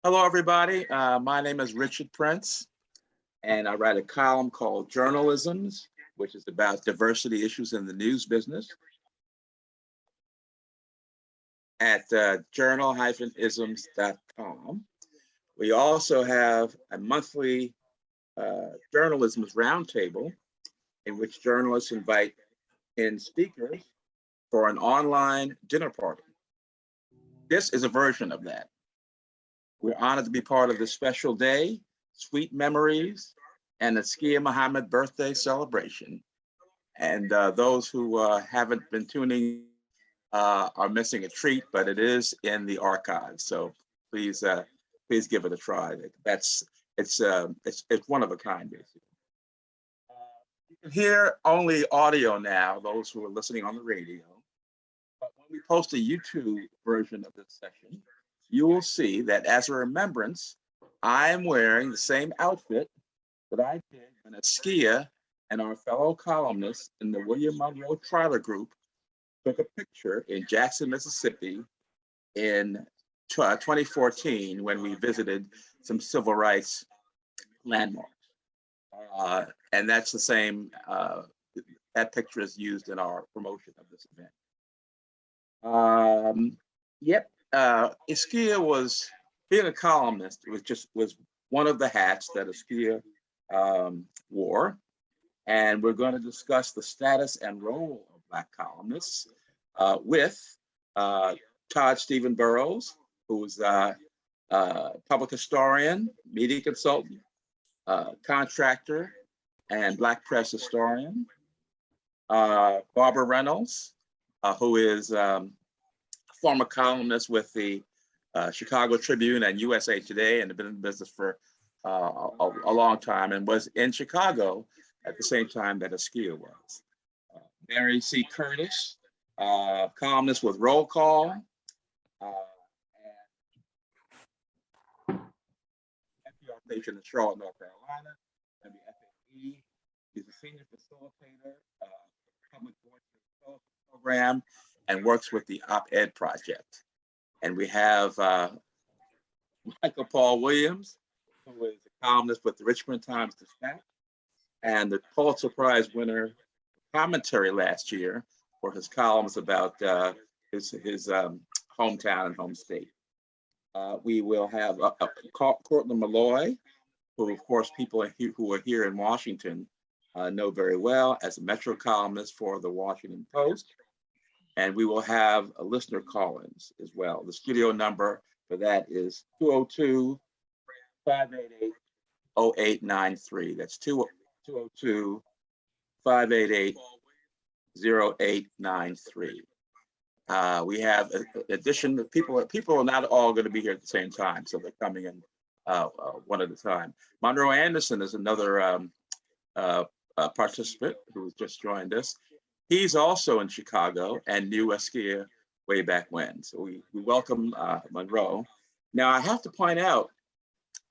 Hello, everybody. My name is Richard Prince, and I write a column called Journal-isms, which is about diversity issues in the news business at journal-isms.com. We also have a monthly Journal-isms Roundtable in which journalists invite in speakers for an online dinner party. This is a version of that. We're honored to be part of this special day, sweet memories, and Askia Muhammad birthday celebration. And those who haven't been tuning are missing a treat, but it is in the archives. So please, please give it a try. It's one of a kind, basically. You can hear only audio now, those who are listening on the radio. But when we post a YouTube version of this session, you will see that as a remembrance, I am wearing the same outfit that I did when Askia and our fellow columnists in the William Monroe Trialer Group took a picture in Jackson, Mississippi in 2014 when we visited some civil rights landmarks. And that's the same, that picture is used in our promotion of this event. Yep. Askia was being a columnist was one of the hats that Askia wore, and we're going to discuss the status and role of Black columnists with Todd Steven Burroughs, who's a public historian, media consultant, contractor, and Black press historian. Barbara Reynolds, who is former columnist with the Chicago Tribune and USA Today, and have been in business for a long time, and was in Chicago at the same time that Askia was. Mary C. Curtis, columnist with Roll Call, and FDR station in Charlotte, North Carolina, WFAE. He's a senior facilitator, public voice program, and works with the Op-Ed Project. And we have Michael Paul Williams, who is a columnist with the Richmond Times-Dispatch and the Pulitzer Prize winner commentary last year for his columns about his hometown and home state. We will have Courtland Malloy, who of course people who are here in Washington know very well as a Metro columnist for the Washington Post. And we will have a listener call-ins as well. The studio number for that is 202-588-0893. That's 202-588-0893. We have addition people are not all going to be here at the same time, so they're coming in one at a time. Monroe Anderson is another participant who's just joined us. He's also in Chicago and knew Askia way back when. So we welcome Monroe. Now I have to point out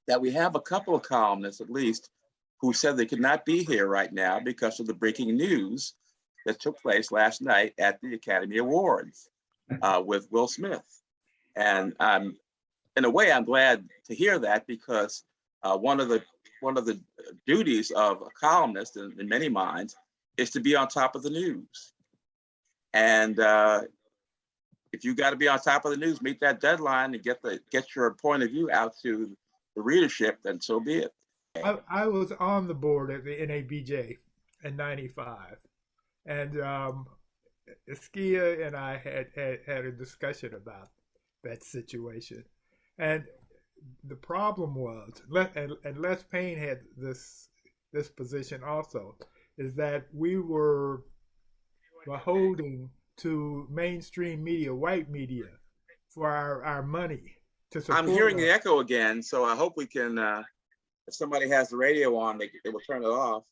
that we have a couple of columnists at least who said they could not be here right now because of the breaking news that took place last night at the Academy Awards with Will Smith. And in a way, I'm glad to hear that because one of the duties of a columnist in many minds is to be on top of the news. And if you got to be on top of the news, meet that deadline and get your point of view out to the readership, then so be it. I was on the board at the NABJ in '95, and Askia and I had a discussion about that situation. And the problem was, and Les Payne had this position also, is that we were beholden to mainstream media, white media, for our money to support. I'm hearing the echo again, so I hope we can, if somebody has the radio on, they will turn it off.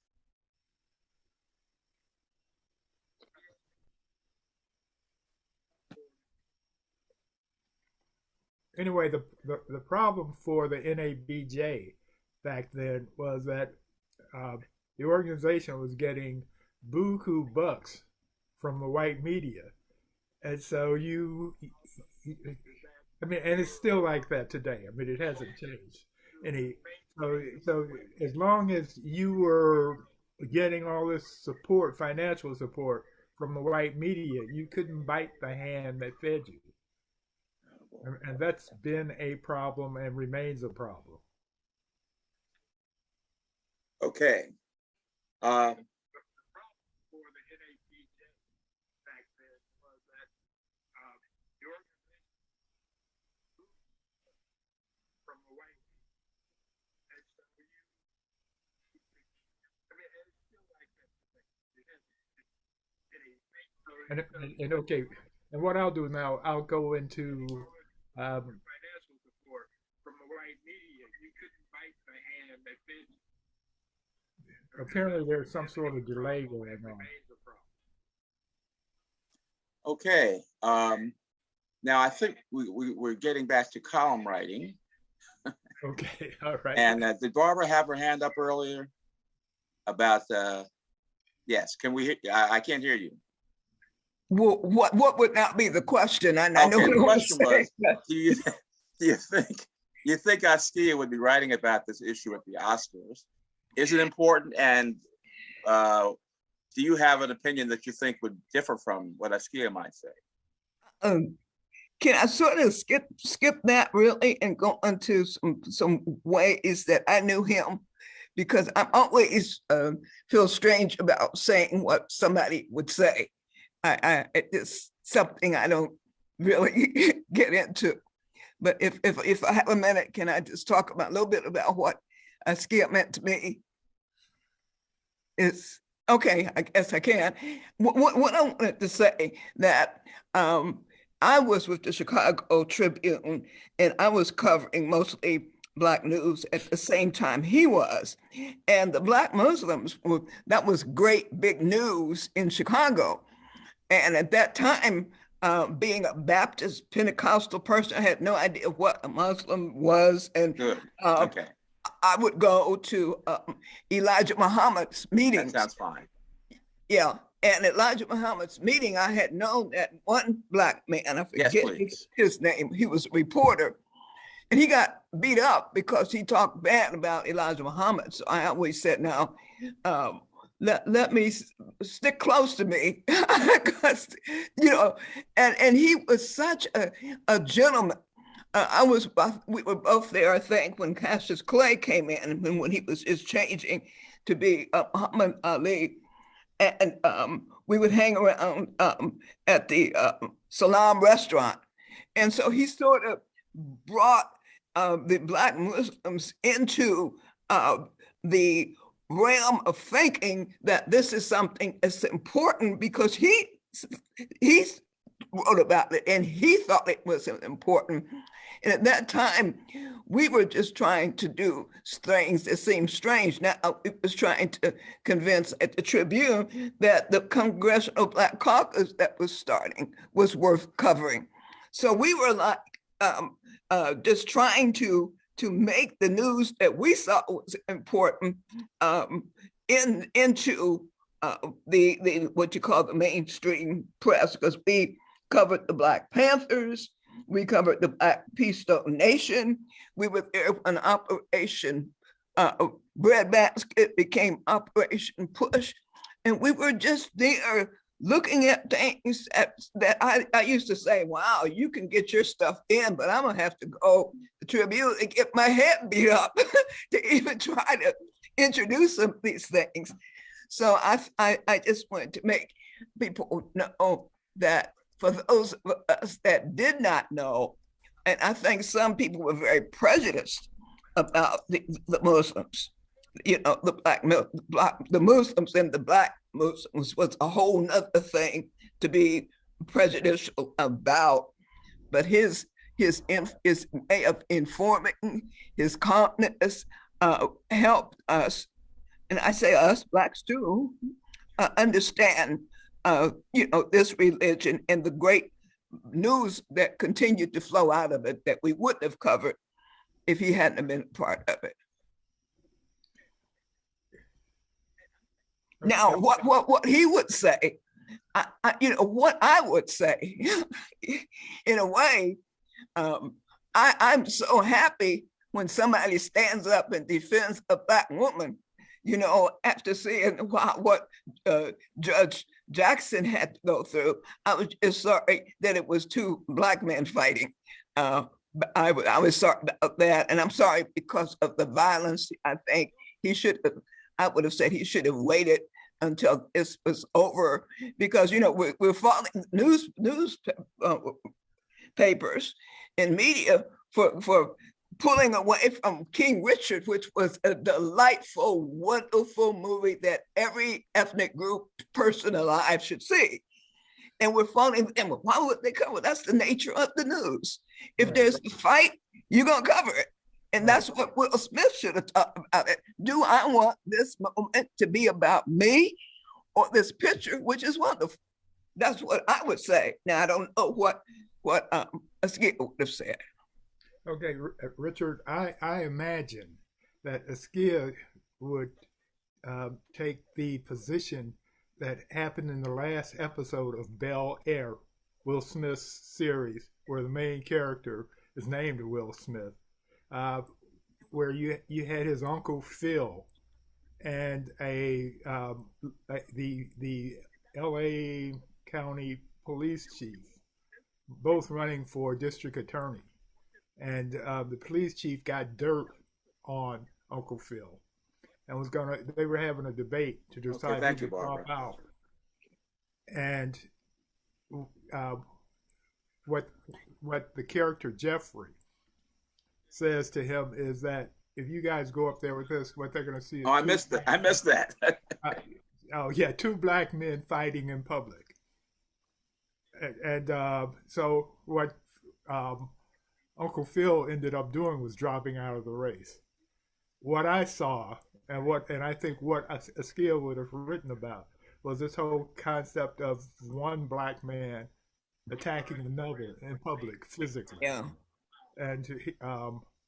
Anyway, the problem for the NABJ back then was that the organization was getting buku bucks from the white media, and so I mean, and it's still like that today. I mean, it hasn't changed any. So as long as you were getting all this support, financial support from the white media, you couldn't bite the hand that fed you. And that's been a problem and remains a problem. Okay. And okay, and what I'll do now, I'll go into financial support from the white media. You couldn't bite the hand that fed you. Apparently, there's some sort of delay going on. Okay. Now I think we're getting back to column writing. Okay. All right. And did Barbara have her hand up earlier about? Yes. Can we hear? I can't hear you. Well, what would not be the question? And I know the question was, do you think Askia would be writing about this issue at the Oscars? Is it important? And do you have an opinion that you think would differ from what Askia might say? Can I sort of skip that really and go into some ways that I knew him? Because I'm always feel strange about saying what somebody would say. It's something I don't really get into. But if I have a minute, can I just talk about a little bit about what Askia meant to me? It's okay, I guess I can. What I wanted to say that I was with the Chicago Tribune and I was covering mostly Black news at the same time he was. And the Black Muslims, that was great big news in Chicago. And at that time, being a Baptist Pentecostal person, I had no idea what a Muslim was. And okay. I would go to Elijah Muhammad's meetings. That sounds fine. Yeah. And at Elijah Muhammad's meeting, I had known that one Black man, I forget his name, he was a reporter, and he got beat up because he talked bad about Elijah Muhammad. So I always said, now, let me stick close to me, because, and he was such a gentleman. We were both there, I think, when Cassius Clay came in, and when he was changing to be Muhammad Ali. And we would hang around at the Salam restaurant. And so he sort of brought the Black Muslims into the realm of thinking that this is something that's important, because he wrote about it and he thought it was important. And at that time, we were just trying to do things that seemed strange. Now, it was trying to convince at the Tribune that the Congressional Black Caucus that was starting was worth covering. So we were like just trying to make the news that we thought was important into the what you call the mainstream press, because we covered the Black Panthers, we covered the Black Blackistone Nation. We were there when Operation Breadbasket became Operation Push. And we were just there looking at things that I used to say, wow, you can get your stuff in, but I'm gonna have to go to the Tribune and get my head beat up to even try to introduce some of these things. So I just wanted to make people know that for those of us that did not know, and I think some people were very prejudiced about the Muslims, the Muslims and the Black Muslims was a whole nother thing to be prejudicial about. But his way of informing, his calmness helped us, and I say us, Blacks too, understand this religion and the great news that continued to flow out of it that we wouldn't have covered if he hadn't been a part of it. Now, what he would say, what I would say, in a way, I'm so happy when somebody stands up and defends a Black woman, you know, after seeing what Judge Jackson had to go through. I was just sorry that it was two Black men fighting. I was sorry about that. And I'm sorry because of the violence. I think I would have said he should have waited until this was over, because, you know, we're following newspapers and media for pulling away from King Richard, which was a delightful, wonderful movie that every ethnic group person alive should see. And we're following them. Why would they cover? That's the nature of the news. If there's a fight, you're going to cover it. And that's what Will Smith should have talked about it. Do I want this moment to be about me or this picture, which is wonderful? That's what I would say. Now, I don't know what Askia would have said. Okay, Richard, I imagine that Askia would take the position that happened in the last episode of Bel Air, Will Smith's series, where the main character is named Will Smith, where you had his Uncle Phil and the LA County Police Chief, both running for district attorney. And the police chief got dirt on Uncle Phil, and they were having a debate to decide who to drop out. And what the character Jeffrey says to him is that if you guys go up there with this, what they're going to see is I missed that. Oh yeah, two Black men fighting in public. And so what Uncle Phil ended up doing was dropping out of the race. What I saw, and I think what Askia would have written about, was this whole concept of one Black man attacking another in public physically. Yeah. And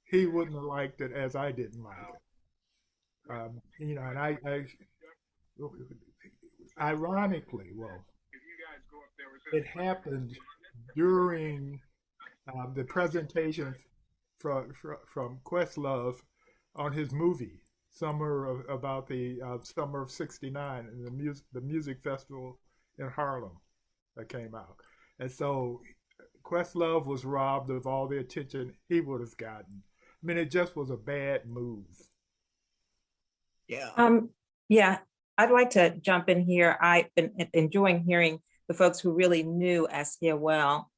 he wouldn't have liked it as I didn't like it. You know, and I ironically, it happened during the presentation from Questlove on his movie about the summer of '69 and the music festival in Harlem that came out. And so Questlove was robbed of all the attention he would have gotten. I mean, it just was a bad move. Yeah. Yeah, I'd like to jump in here. I've been enjoying hearing the folks who really knew Askia well.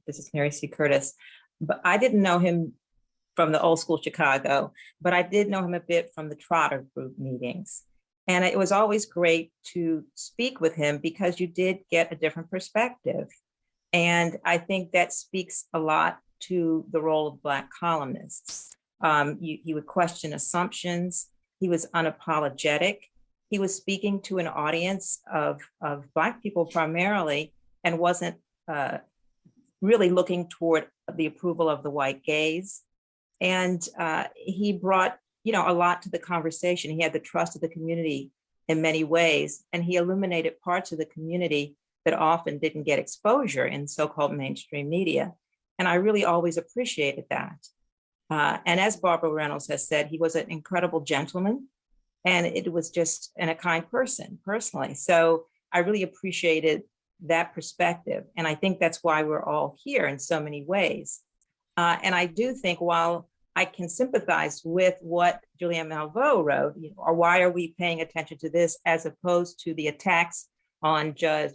This is Mary C. Curtis, but I didn't know him from the old school Chicago, but I did know him a bit from the Trotter group meetings. And it was always great to speak with him because you did get a different perspective. And I think that speaks a lot to the role of Black columnists. He would question assumptions. He was unapologetic. He was speaking to an audience of Black people primarily, and wasn't really looking toward the approval of the white gaze. And he brought, a lot to the conversation. He had the trust of the community in many ways, and he illuminated parts of the community that often didn't get exposure in so-called mainstream media. And I really always appreciated that. And as Barbara Reynolds has said, he was an incredible gentleman, and it was just a kind person personally. So I really appreciated that perspective. And I think that's why we're all here in so many ways. And I do think, while I can sympathize with what Julianne Malveaux wrote, or why are we paying attention to this as opposed to the attacks on a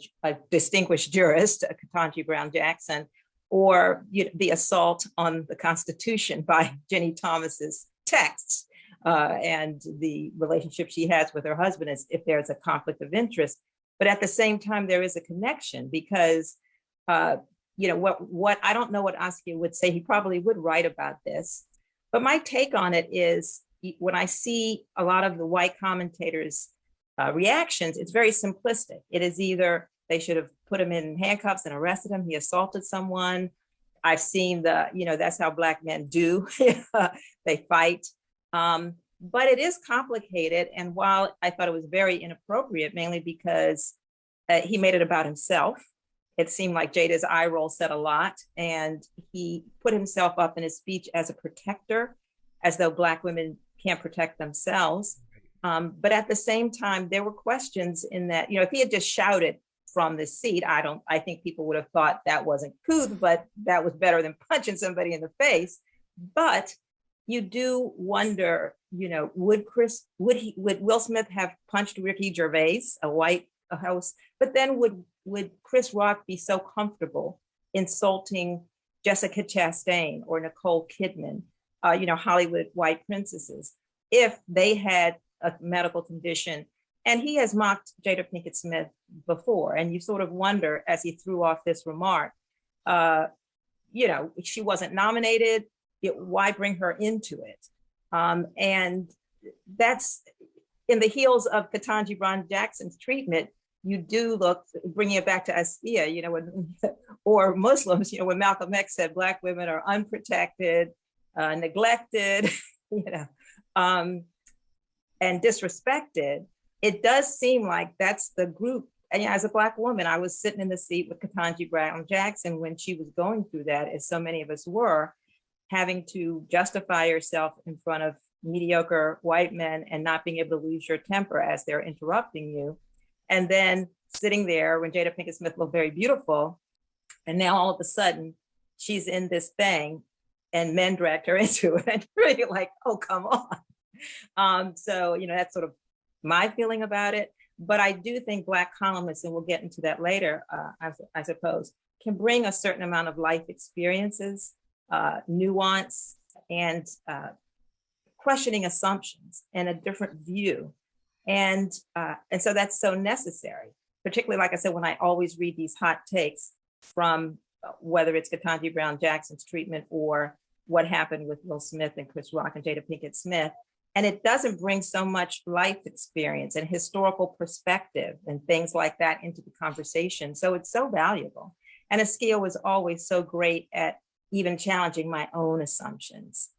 distinguished jurist, Ketanji Brown Jackson, or the assault on the Constitution by Jenny Thomas's texts, and the relationship she has with her husband, as if there's a conflict of interest. But at the same time, there is a connection, because what I don't know what Askia would say. He probably would write about this, but my take on it is, when I see a lot of the white commentators' reactions, it's very simplistic. It is either they should have put him in handcuffs and arrested him. He assaulted someone. I've seen that's how Black men do. They fight. But it is complicated. And while I thought it was very inappropriate, mainly because he made it about himself, it seemed like Jada's eye roll said a lot, and he put himself up in his speech as a protector, as though Black women can't protect themselves. But at the same time, there were questions in that, if he had just shouted from the seat, I think people would have thought that wasn't couth, but that was better than punching somebody in the face. But you do wonder, would Will Smith have punched Ricky Gervais, a white host? But then would Chris Rock be so comfortable insulting Jessica Chastain or Nicole Kidman, Hollywood white princesses, if they had a medical condition? And he has mocked Jada Pinkett Smith before, and you sort of wonder, as he threw off this remark, she wasn't nominated, why bring her into it? And that's in the heels of Ketanji Brown Jackson's treatment. You do look, bringing it back to Askia, or Muslims, when Malcolm X said Black women are unprotected, neglected, and disrespected. It does seem like that's the group. And as a Black woman, I was sitting in the seat with Ketanji Brown Jackson when she was going through that, as so many of us were, having to justify yourself in front of mediocre white men and not being able to lose your temper as they're interrupting you. And then sitting there when Jada Pinkett Smith looked very beautiful, and now all of a sudden she's in this thing and men dragged her into it. And you're really like, oh, come on. So, that's sort of my feeling about it. But I do think Black columnists, and we'll get into that later, I suppose, can bring a certain amount of life experiences, nuance, and questioning assumptions and a different view. And so that's so necessary, particularly, like I said, when I always read these hot takes from whether it's Ketanji Brown Jackson's treatment or what happened with Will Smith and Chris Rock and Jada Pinkett Smith. And it doesn't bring so much life experience and historical perspective and things like that into the conversation. So it's so valuable. And Askia was always so great at even challenging my own assumptions,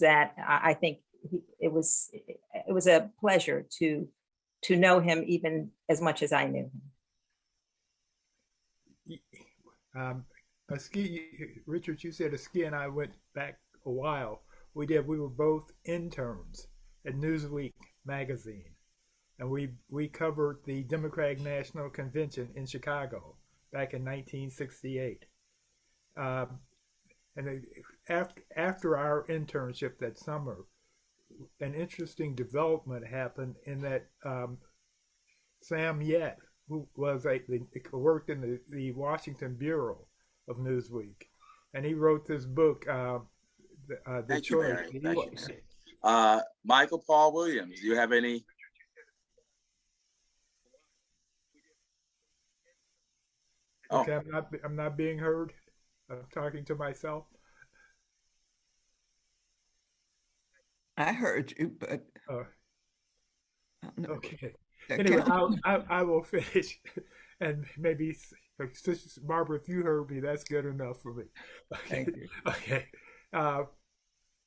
that I think it was a pleasure to know him even as much as I knew him. Askia, Richard, you said Askia and I went back a while. We did. We were both interns at Newsweek magazine, and we covered the Democratic National Convention in Chicago back in 1968. And after our internship that summer, an interesting development happened in that Sam Yet, who was worked in the Washington Bureau of Newsweek, and he wrote this book, The Choice. Michael Paul Williams, do you have any? Okay, I'm not being heard. I'm talking to myself. I heard you, but okay. Anyway, I will finish, and maybe, Barbara, if you heard me, that's good enough for me. Okay. Thank you. Okay.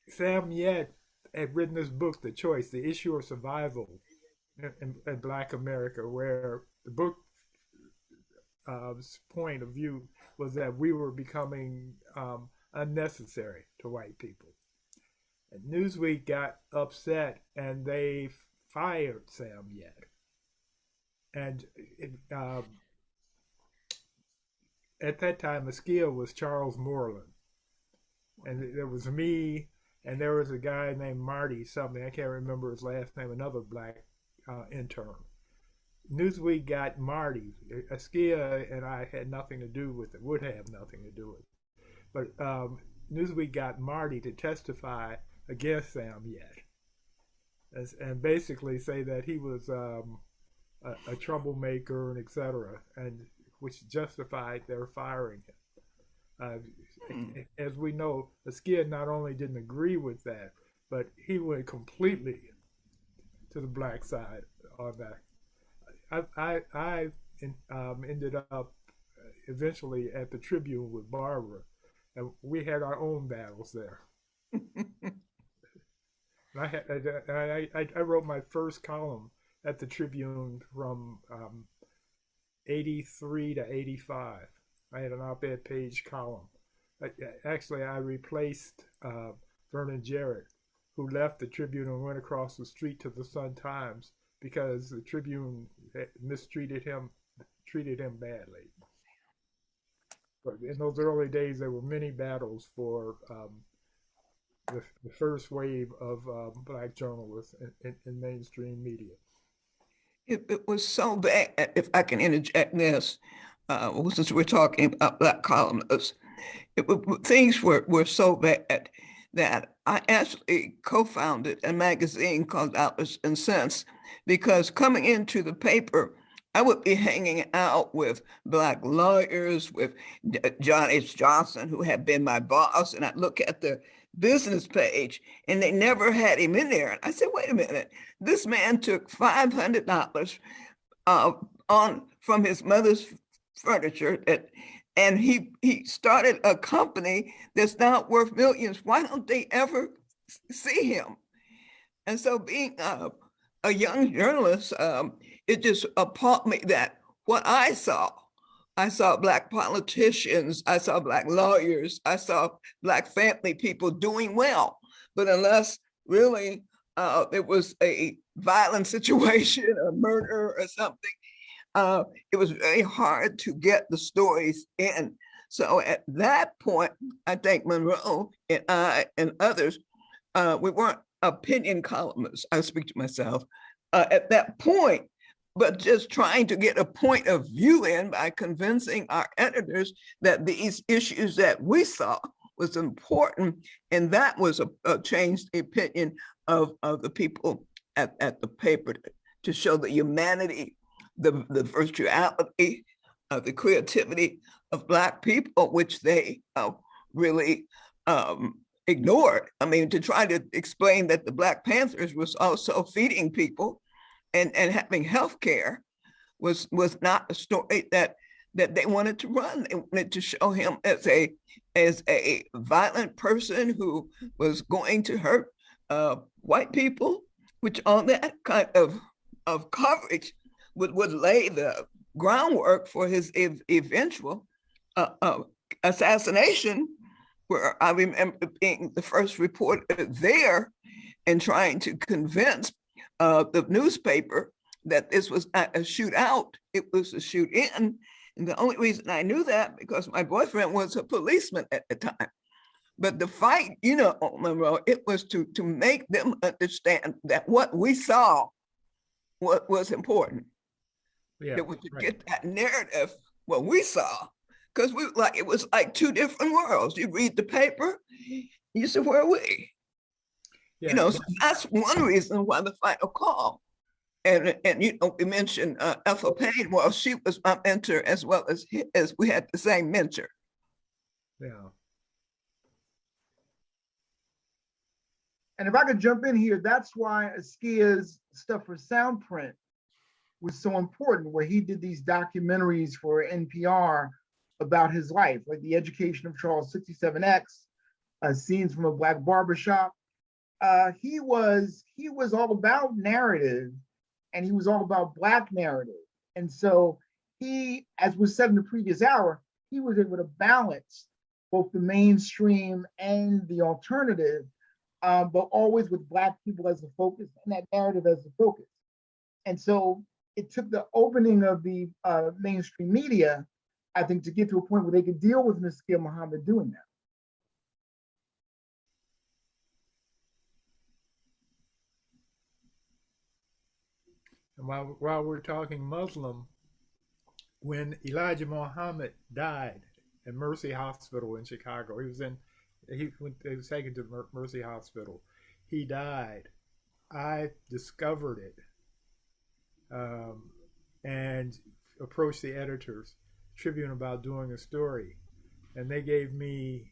Sam Yet had written this book, The Choice: The Issue of Survival in Black America, where the book's point of view was that we were becoming unnecessary to white people. And Newsweek got upset and they fired Sam Yet. And at that time, Askia was Charles Moreland. And there was me, and there was a guy named Marty something, I can't remember his last name, another Black intern. Newsweek got Marty. Askia and I had nothing to do with it, would have nothing to do with it. But Newsweek got Marty to testify against Sam Yet, and basically say that he was a troublemaker and etc., and which justified their firing him. As we know, Askia not only didn't agree with that, but he went completely to the Black side on that. I ended up eventually at the Tribune with Barbara, and we had our own battles there. I wrote my first column at the Tribune from 83 to 85. I had an op-ed page column. Actually, I replaced Vernon Jarrett, who left the Tribune and went across the street to the Sun-Times because the Tribune treated him badly. But in those early days, there were many battles for the first wave of Black journalists in mainstream media. It was so bad, if I can interject this, since we're talking about Black columnists, things were so bad that I actually co-founded a magazine called Dollars and Cents, because coming into the paper, I would be hanging out with Black lawyers, with John H. Johnson, who had been my boss, and I'd look at the business page and they never had him in there. And I said, wait a minute, this man took $500 from his mother's furniture, and he started a company that's now worth millions. Why don't they ever see him? And so being a young journalist, it just appalled me that what I saw Black politicians, I saw Black lawyers, I saw Black family people doing well. But unless really it was a violent situation, a murder or something, it was very hard to get the stories in. So at that point, I think Monroe and I and others, we weren't opinion columnists, I speak to myself, at that point, but just trying to get a point of view in by convincing our editors that these issues that we saw was important. And that was a changed opinion of the people at the paper to show the humanity, the virtuality, the creativity of Black people, which they really ignored. I mean, to try to explain that the Black Panthers was also feeding people and having health care was not a story that they wanted to run. They wanted to show him as a violent person who was going to hurt white people, which all that kind of coverage would lay the groundwork for his eventual assassination, where I remember being the first reporter there and trying to convince the newspaper that this was not a shootout, it was a shoot in. And the only reason I knew that because my boyfriend was a policeman at the time. But the fight, Monroe, it was to make them understand that what we saw was important. Yeah, it was to get that narrative, what we saw, because it was like two different worlds. You read the paper, you say, where are we? Yeah, so that's one reason why the final call. And we mentioned Ethel Payne. Well, she was my mentor as well as we had the same mentor. Yeah. And if I could jump in here, that's why Askia's stuff for Soundprint was so important, where he did these documentaries for NPR about his life, like The Education of Charles 67X, Scenes from a Black Barbershop. He was all about narrative, and he was all about Black narrative. And so he, as was said in the previous hour, he was able to balance both the mainstream and the alternative, but always with Black people as the focus and that narrative as the focus. And so it took the opening of the mainstream media, I think, to get to a point where they could deal with Askia Muhammad doing that. And while we're talking Muslim, when Elijah Muhammad died at Mercy Hospital in Chicago, he was taken to Mercy Hospital. He died. I discovered it and approached the editors, Tribune, about doing a story, and they gave me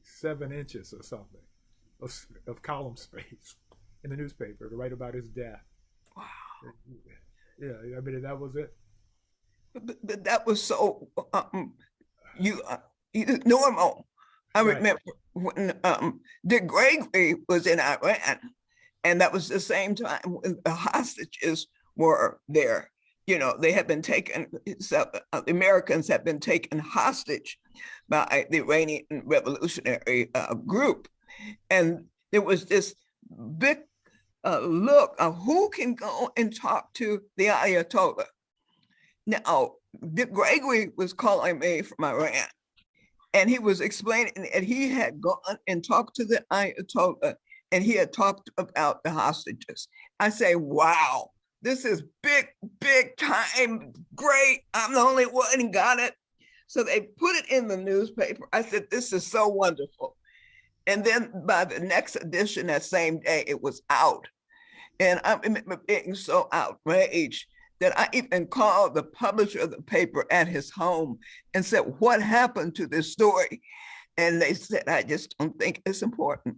7 inches or something of column space in the newspaper to write about his death. Wow. Yeah, I mean, that was it. But that was so normal. I remember when Dick Gregory was in Iran, and that was the same time when the hostages were there. they had been taken, Americans had been taken hostage by the Iranian revolutionary group. And there was this big look of who can go and talk to the Ayatollah. Now, Gregory was calling me from Iran, and he was explaining that he had gone and talked to the Ayatollah, and he had talked about the hostages. I say, wow, this is big, big time, great. I'm the only one who got it. So they put it in the newspaper. I said, this is so wonderful. And then by the next edition, that same day, it was out. And I remember being so outraged that I even called the publisher of the paper at his home and said, what happened to this story? And they said, I just don't think it's important.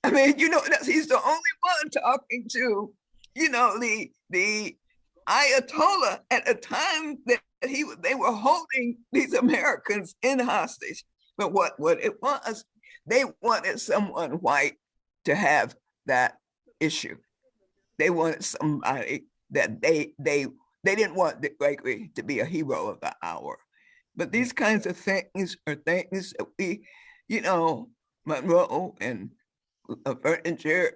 I mean, he's the only one talking to, the Ayatollah at a time that they were holding these Americans in hostage. But what it was, they wanted someone white to have that issue. They wanted somebody that they didn't want Gregory to be a hero of the hour. But these kinds of things are things that we, Monroe and Furniture,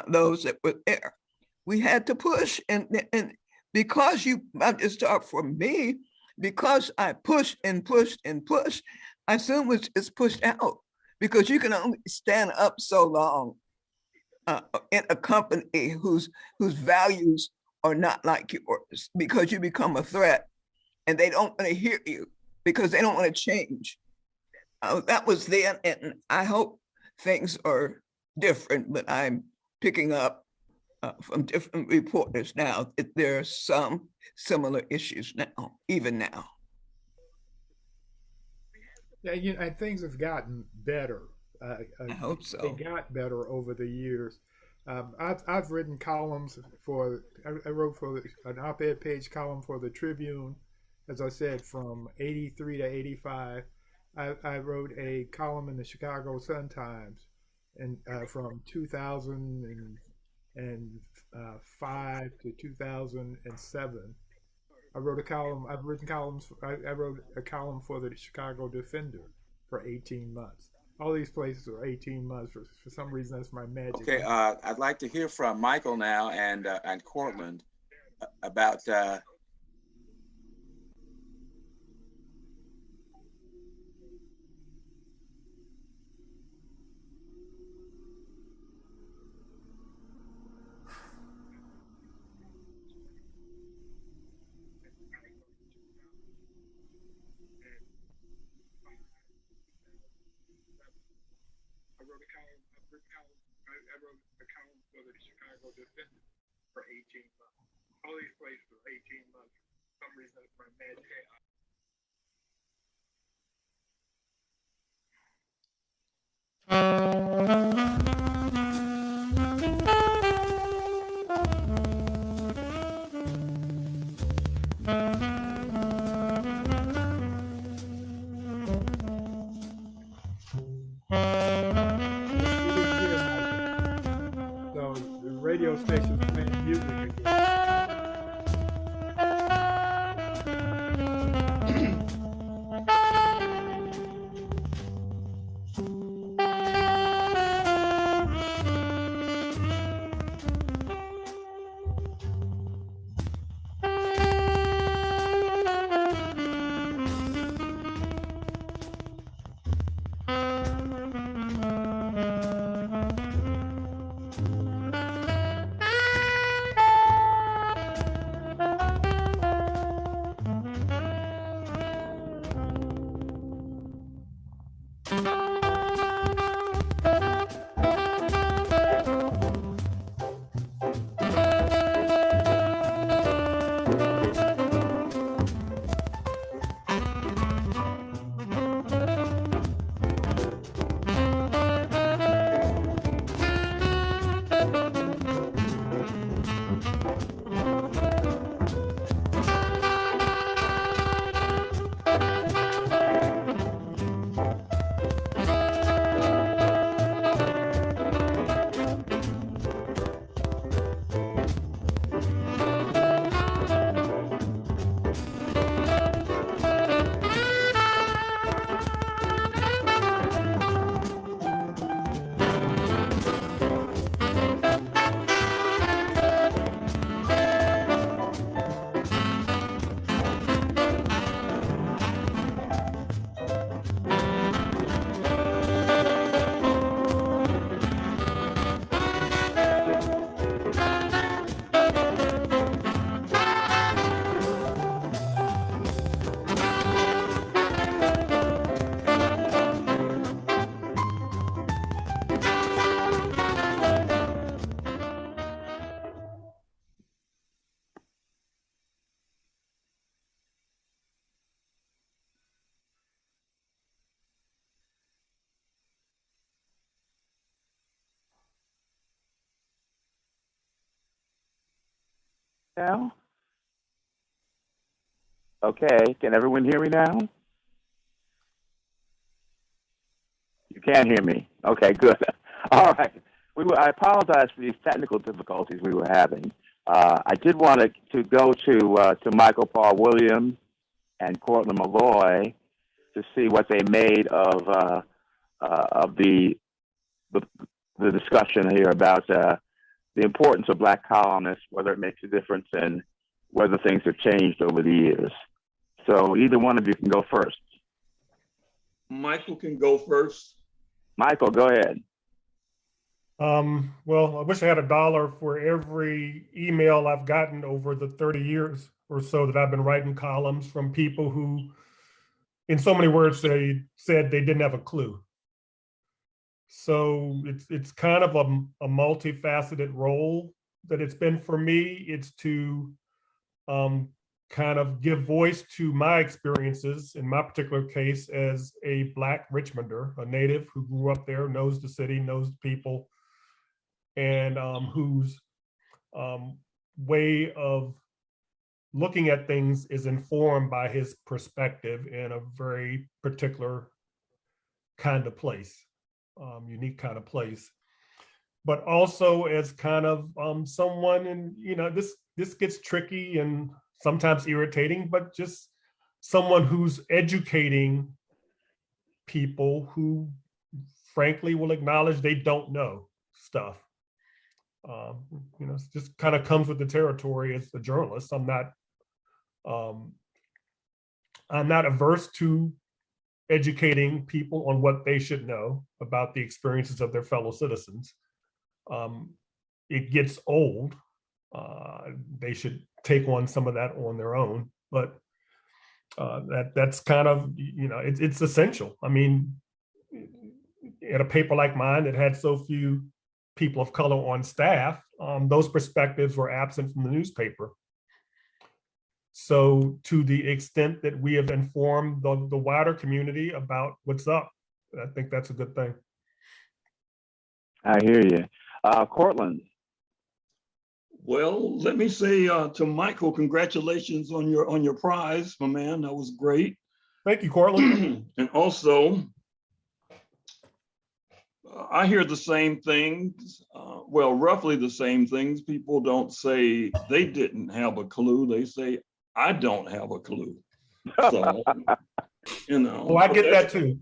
those that were there, we had to push. And because I just talk for me, because I pushed and pushed and pushed, I soon was just pushed out, because you can only stand up so long in a company whose values are not like yours, because you become a threat and they don't want to hear you because they don't want to change. That was then, and I hope things are different, but I'm picking up from different reporters now that there are some similar issues now, even now. Yeah, and things have gotten better. I hope so. They got better over the years. I've written columns I wrote for an op-ed page column for the Tribune, as I said, from 83 to 85. I wrote a column in the Chicago Sun-Times and from 2005 to 2007. I've written columns. I wrote a column for the Chicago Defender for 18 months. All these places are 18 months. For some reason, that's my magic. Okay, I'd like to hear from Michael now and Cortland about I wrote a column for the Chicago Defender for 18 months. All these places are 18 months. For some reason, it's my magic. Radio stations playing music again. now? Okay, can everyone hear me now? You can hear me. Okay, good. All right. I apologize for these technical difficulties we were having. I did want to go to Michael Paul Williams and Cortland Malloy to see what they made of the discussion here about the importance of Black columnists, whether it makes a difference, and whether things have changed over the years. So either one of you can go first. Michael can go first. Michael, go ahead. Well, I wish I had $1 for every email I've gotten over the 30 years or so that I've been writing columns from people who, in so many words, they said they didn't have a clue. So it's kind of a multifaceted role that it's been for me. It's to kind of give voice to my experiences, in my particular case, as a Black Richmonder, a native who grew up there, knows the city, knows the people, and whose way of looking at things is informed by his perspective in a very particular kind of place, unique kind of place. But also as kind of someone, and this gets tricky and sometimes irritating, but just someone who's educating people who frankly will acknowledge they don't know stuff. It just kind of comes with the territory as a journalist. I'm not averse to educating people on what they should know about the experiences of their fellow citizens. It gets old. They should take on some of that on their own, but that's kind of, it's essential. I mean, in a paper like mine that had so few people of color on staff, those perspectives were absent from the newspaper. So to the extent that we have informed the wider community about what's up, I think that's a good thing. I hear you. Cortland. Well, let me say to Michael, congratulations on your prize, my man. That was great. Thank you, Cortland. And also, I hear the same things, well, roughly the same things. People don't say they didn't have a clue. They say, I don't have a clue. So, Well, I get that too.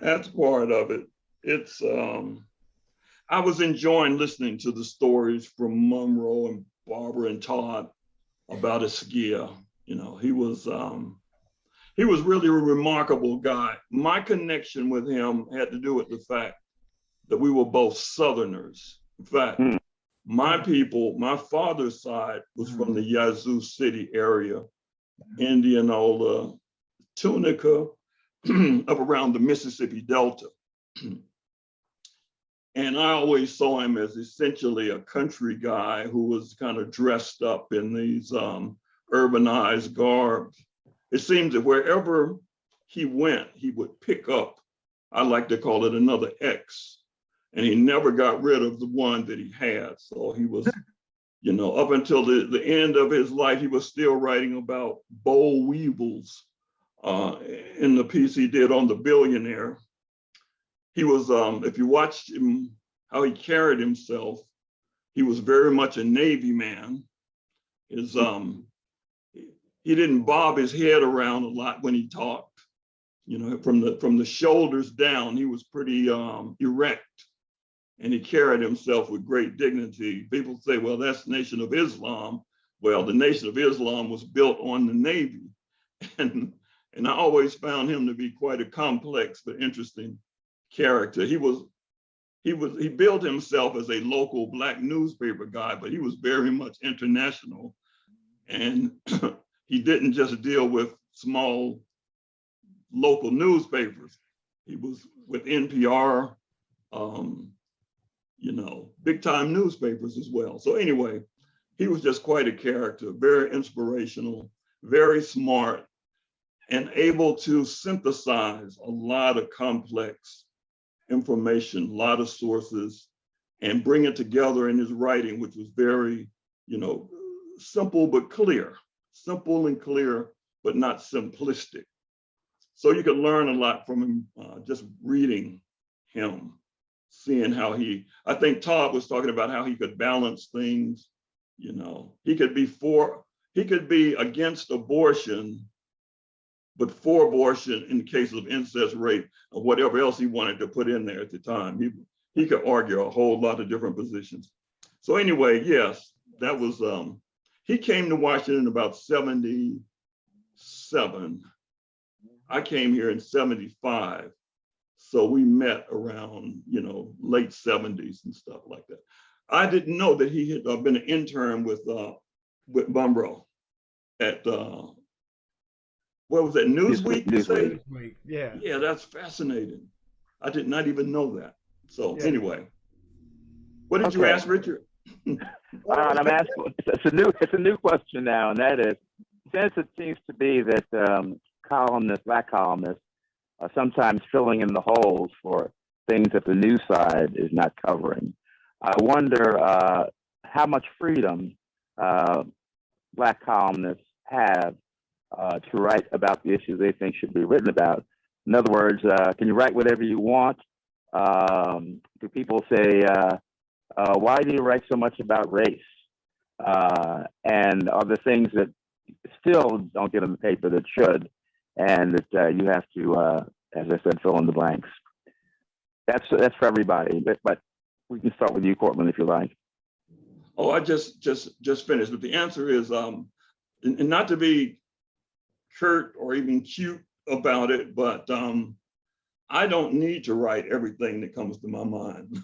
That's part of it. It's, I was enjoying listening to the stories from Monroe and Barbara and Todd about Askia. He was really a remarkable guy. My connection with him had to do with the fact that we were both Southerners. In fact, my people, my father's side was from the Yazoo City area, Indianola, Tunica, up around the Mississippi Delta. And I always saw him as essentially a country guy who was kind of dressed up in these urbanized garbs. It seems that wherever he went, he would pick up, I like to call it another X, and he never got rid of the one that he had. So he was, up until the end of his life, he was still writing about boll weevils in the piece he did on The Billionaire. He was, if you watched him, how he carried himself, he was very much a Navy man. He didn't bob his head around a lot when he talked. From the shoulders down, he was pretty erect, and he carried himself with great dignity. People say, well, that's Nation of Islam. Well, the Nation of Islam was built on the Navy. And I always found him to be quite a complex but interesting character. He built himself as a local Black newspaper guy, but he was very much international. And he didn't just deal with small local newspapers. He was with NPR, big time newspapers as well. So anyway, he was just quite a character, very inspirational, very smart, and able to synthesize a lot of complex information, a lot of sources, and bring it together in his writing, which was very, simple but clear, simple and clear, but not simplistic. So you could learn a lot from him just reading him, seeing how I think Todd was talking about how he could balance things. You know, he could be against abortion, but for abortion in the case of incest, rape, or whatever else he wanted to put in there at the time. He could argue a whole lot of different positions. So anyway, yes, that was, he came to Washington about 77. I came here in 75. So we met around, you know, late 70s and stuff like that. I didn't know that he had been an intern with Monroe at, what was that, Newsweek? Newsweek, yeah. Yeah, that's fascinating. I did not even know that. So anyway, what did you ask, Richard? I'm asking, it's a new question now, and that is, since it seems to be that black columnists are sometimes filling in the holes for things that the news side is not covering, I wonder how much freedom black columnists have to write about the issues they think should be written about. In other words, can you write whatever you want? Do people say, why do you write so much about race? And are the things that still don't get in the paper that should, and that you have to, as I said, fill in the blanks? That's for everybody, but we can start with you, Cortland, if you like. Oh, I just finished, but the answer is, and not to be curt or even cute about it, but I don't need to write everything that comes to my mind.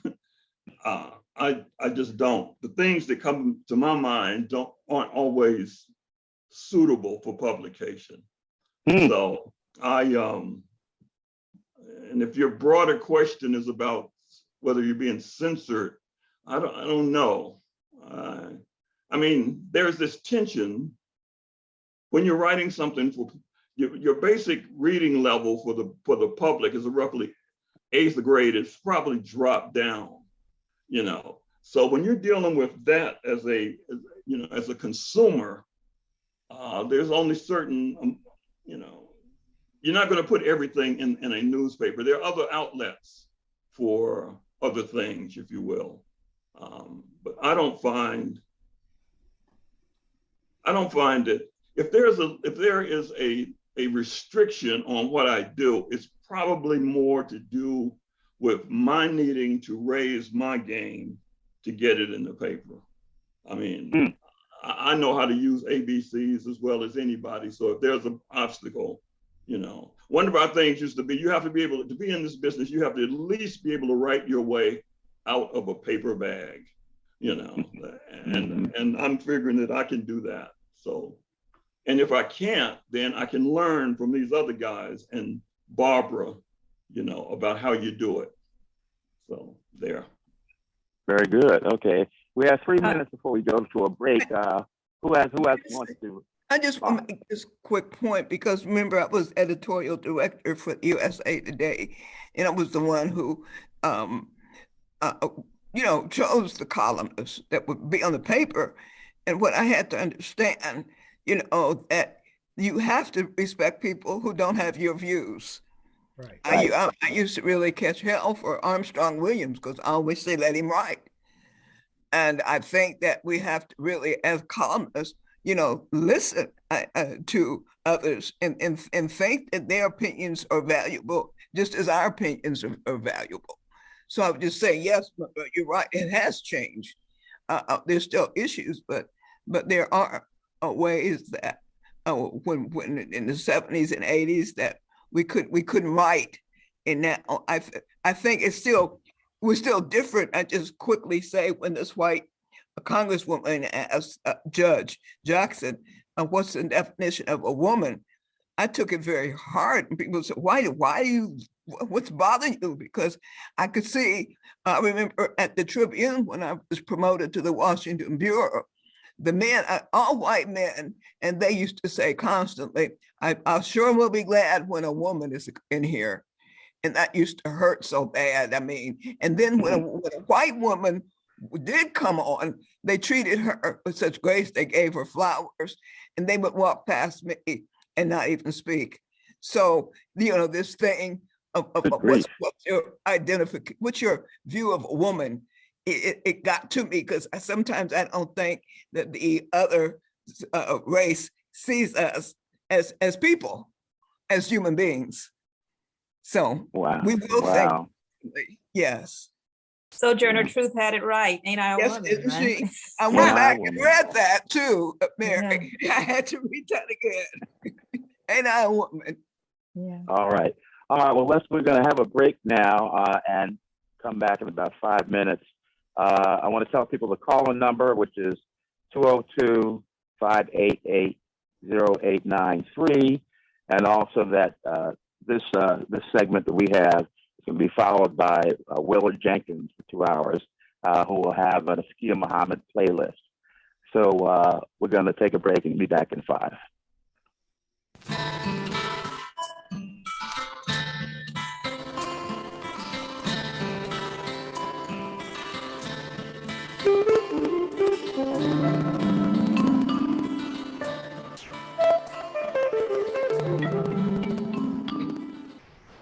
I just don't. The things that come to my mind aren't always suitable for publication. So and if your broader question is about whether you're being censored, I don't know. I mean, there's this tension when you're writing something for your basic reading level for the public is a roughly 8th grade. It's probably dropped down, you know. So when you're dealing with that as a consumer, there's only certain, you know, you're not going to put everything in a newspaper. There are other outlets for other things, if you will. But I don't find that if there is a restriction on what I do, it's probably more to do with my needing to raise my game to get it in the paper. I mean, I know how to use ABCs as well as anybody. So if there's an obstacle, you know, one of our things used to be, you have to be able to be in this business, you have to at least be able to write your way out of a paper bag, you know, and I'm figuring that I can do that. So, and if I can't, then I can learn from these other guys and Barbara, you know, about how you do it. So there. Very good. Okay. We have 3 minutes before we go to a break. Who else wants to? I just want to make this quick point, because remember, I was editorial director for USA Today, and I was the one who, you know, chose the columnists that would be on the paper. And what I had to understand, you know, that you have to respect people who don't have your views. Right. I used to really catch hell for Armstrong Williams because I always say, let him write. And I think that we have to really, as columnists, you know, listen to others and think that their opinions are valuable, just as our opinions are valuable. So I would just say, yes, but you're right, it has changed. There's still issues, but there are ways that when in the 70s and 80s that we couldn't write in that. I think we're still different. I just quickly say, when this white congresswoman asked Judge Jackson, what's the definition of a woman? I took it very hard, and people said, what's bothering you? Because I could see, I remember at the Tribune when I was promoted to the Washington Bureau, the men, all white men, and they used to say constantly, I sure will be glad when a woman is in here. And that used to hurt so bad. I mean, and then when a white woman did come on, they treated her with such grace, they gave her flowers, and they would walk past me and not even speak. So, this thing of what's your identification, what's your view of a woman, it got to me, because sometimes I don't think that the other race sees us as people, as human beings. So we will think, yes. Sojourner Truth had it right. Ain't I a yes, woman? Isn't right? she? I went back and read that too, Mary. Yeah. I had to read that again. Ain't I a woman? Yeah. All right. Well, we're going to have a break now and come back in about 5 minutes. I want to tell people the call-in number, which is 202-588-0893, and also that this segment that we have is going to be followed by Willard Jenkins for 2 hours, who will have an Askia Muhammad playlist. So we're going to take a break and be back in 5.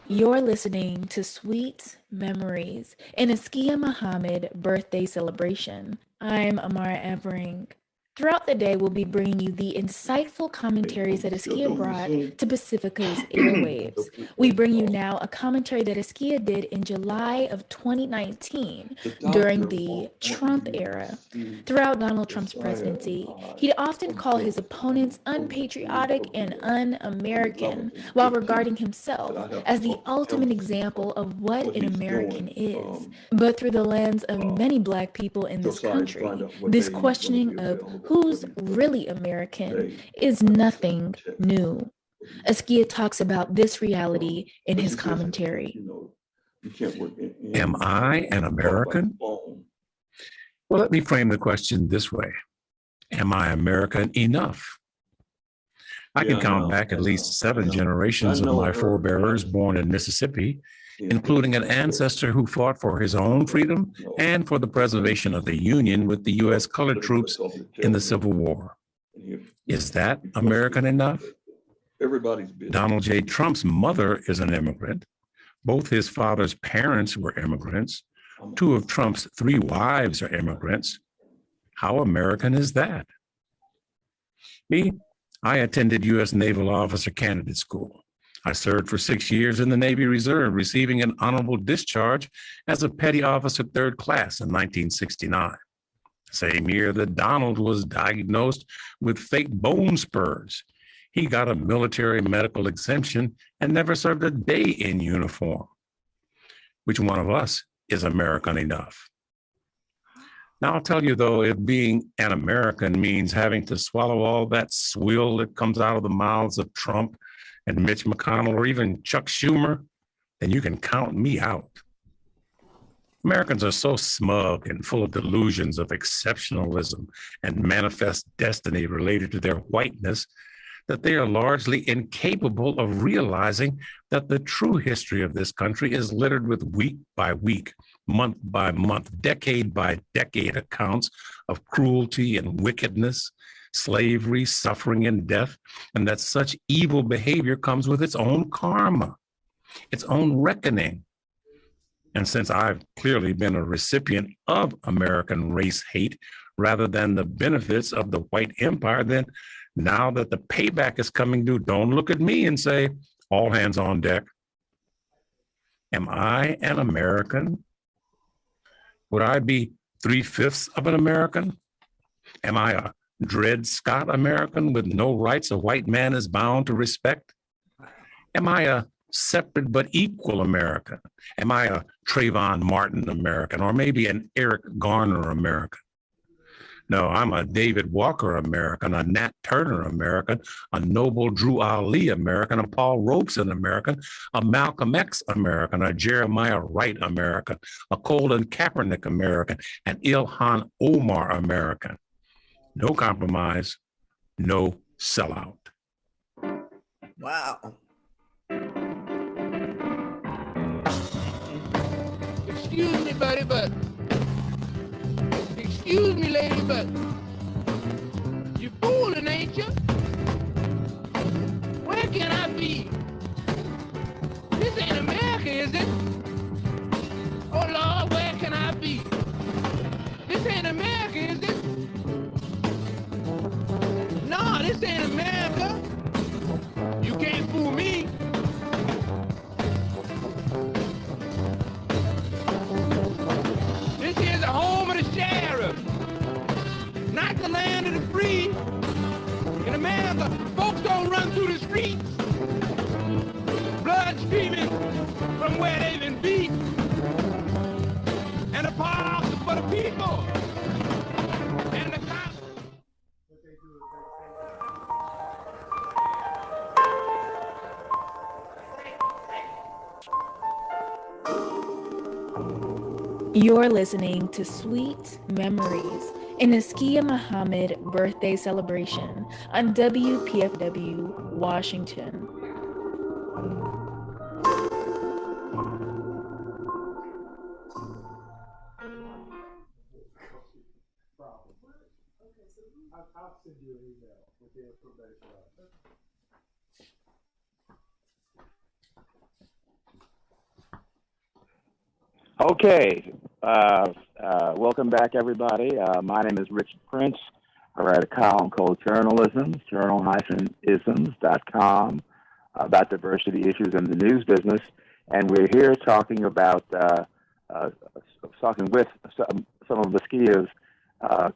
You're listening to Sweet Memories, an Askia Muhammad birthday celebration. I'm Amara Evering. Throughout the day, we'll be bringing you the insightful commentaries that Askia brought to Pacifica's airwaves. We bring you now a commentary that Askia did in July of 2019 during the Trump era. Throughout Donald Trump's presidency, he'd often call his opponents unpatriotic and un-American, while regarding himself as the ultimate example of what an American is. But through the lens of many Black people in this country, this questioning of who's really American is nothing new. Askia talks about this reality in his commentary. Am I an American? Well, let me frame the question this way. Am I American enough? I can count back at least 7 generations of my forebearers born in Mississippi, including an ancestor who fought for his own freedom and for the preservation of the Union with the U.S. colored troops in the Civil War. Is that American enough? Donald J. Trump's mother is an immigrant. Both his father's parents were immigrants. 2 of Trump's 3 wives are immigrants. How American is that? Me, I attended U.S. Naval Officer Candidate School. I served for 6 years in the Navy Reserve, receiving an honorable discharge as a petty officer 3rd class in 1969. Same year that Donald was diagnosed with fake bone spurs. He got a military medical exemption and never served a day in uniform. Which one of us is American enough? Now, I'll tell you, though, if being an American means having to swallow all that swill that comes out of the mouths of Trump and Mitch McConnell or even Chuck Schumer, then you can count me out. Americans are so smug and full of delusions of exceptionalism and manifest destiny related to their whiteness that they are largely incapable of realizing that the true history of this country is littered with week by week, month by month, decade by decade accounts of cruelty and wickedness, slavery, suffering, and death, and that such evil behavior comes with its own karma, its own reckoning. And since I've clearly been a recipient of American race hate rather than the benefits of the white empire, then now that the payback is coming due, don't look at me and say, all hands on deck. Am I an American? Would I be 3/5 of an American? Am I a Dred Scott American with no rights a white man is bound to respect? Am I a separate but equal American? Am I a Trayvon Martin American, or maybe an Eric Garner American? No, I'm a David Walker American, a Nat Turner American, a Noble Drew Ali American, a Paul Robeson American, a Malcolm X American, a Jeremiah Wright American, a Colin Kaepernick American, an Ilhan Omar American. No compromise, no sellout. Wow. Excuse me, buddy, but Excuse me, lady, but you fooling, ain't you? Where can I be? This ain't America, is it? Oh, Lord, where can I be? This ain't America, is it? No, this ain't America. You can't fool me. This here's the home of the sheriff, not the land of the free. In America, folks don't run through the streets, blood streaming from where they've been beat. And the parks are for the people. And the cops. You're listening to Sweet Memories, an Askia Muhammad birthday celebration on WPFW Washington. I'll send you an email with the information on it. Okay, welcome back, everybody. My name is Richard Prince. I write a column called Journal-isms, journal-isms.com, about diversity issues in the news business. And we're here talking about, talking with some of Askia's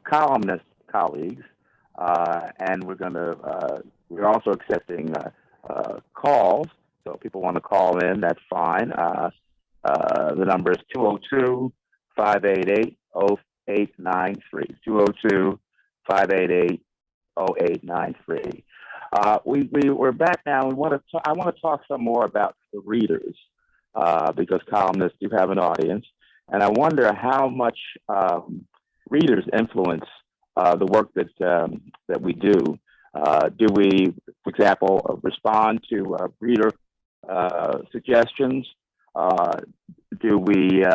columnist colleagues. And we're also accepting calls. So if people want to call in, that's fine. The number is 202-588-0893, 202-588-0893. We're back now. I want to talk some more about the readers, because columnists do have an audience. And I wonder how much readers influence the work that we do. Do we, for example, respond to reader suggestions? Do we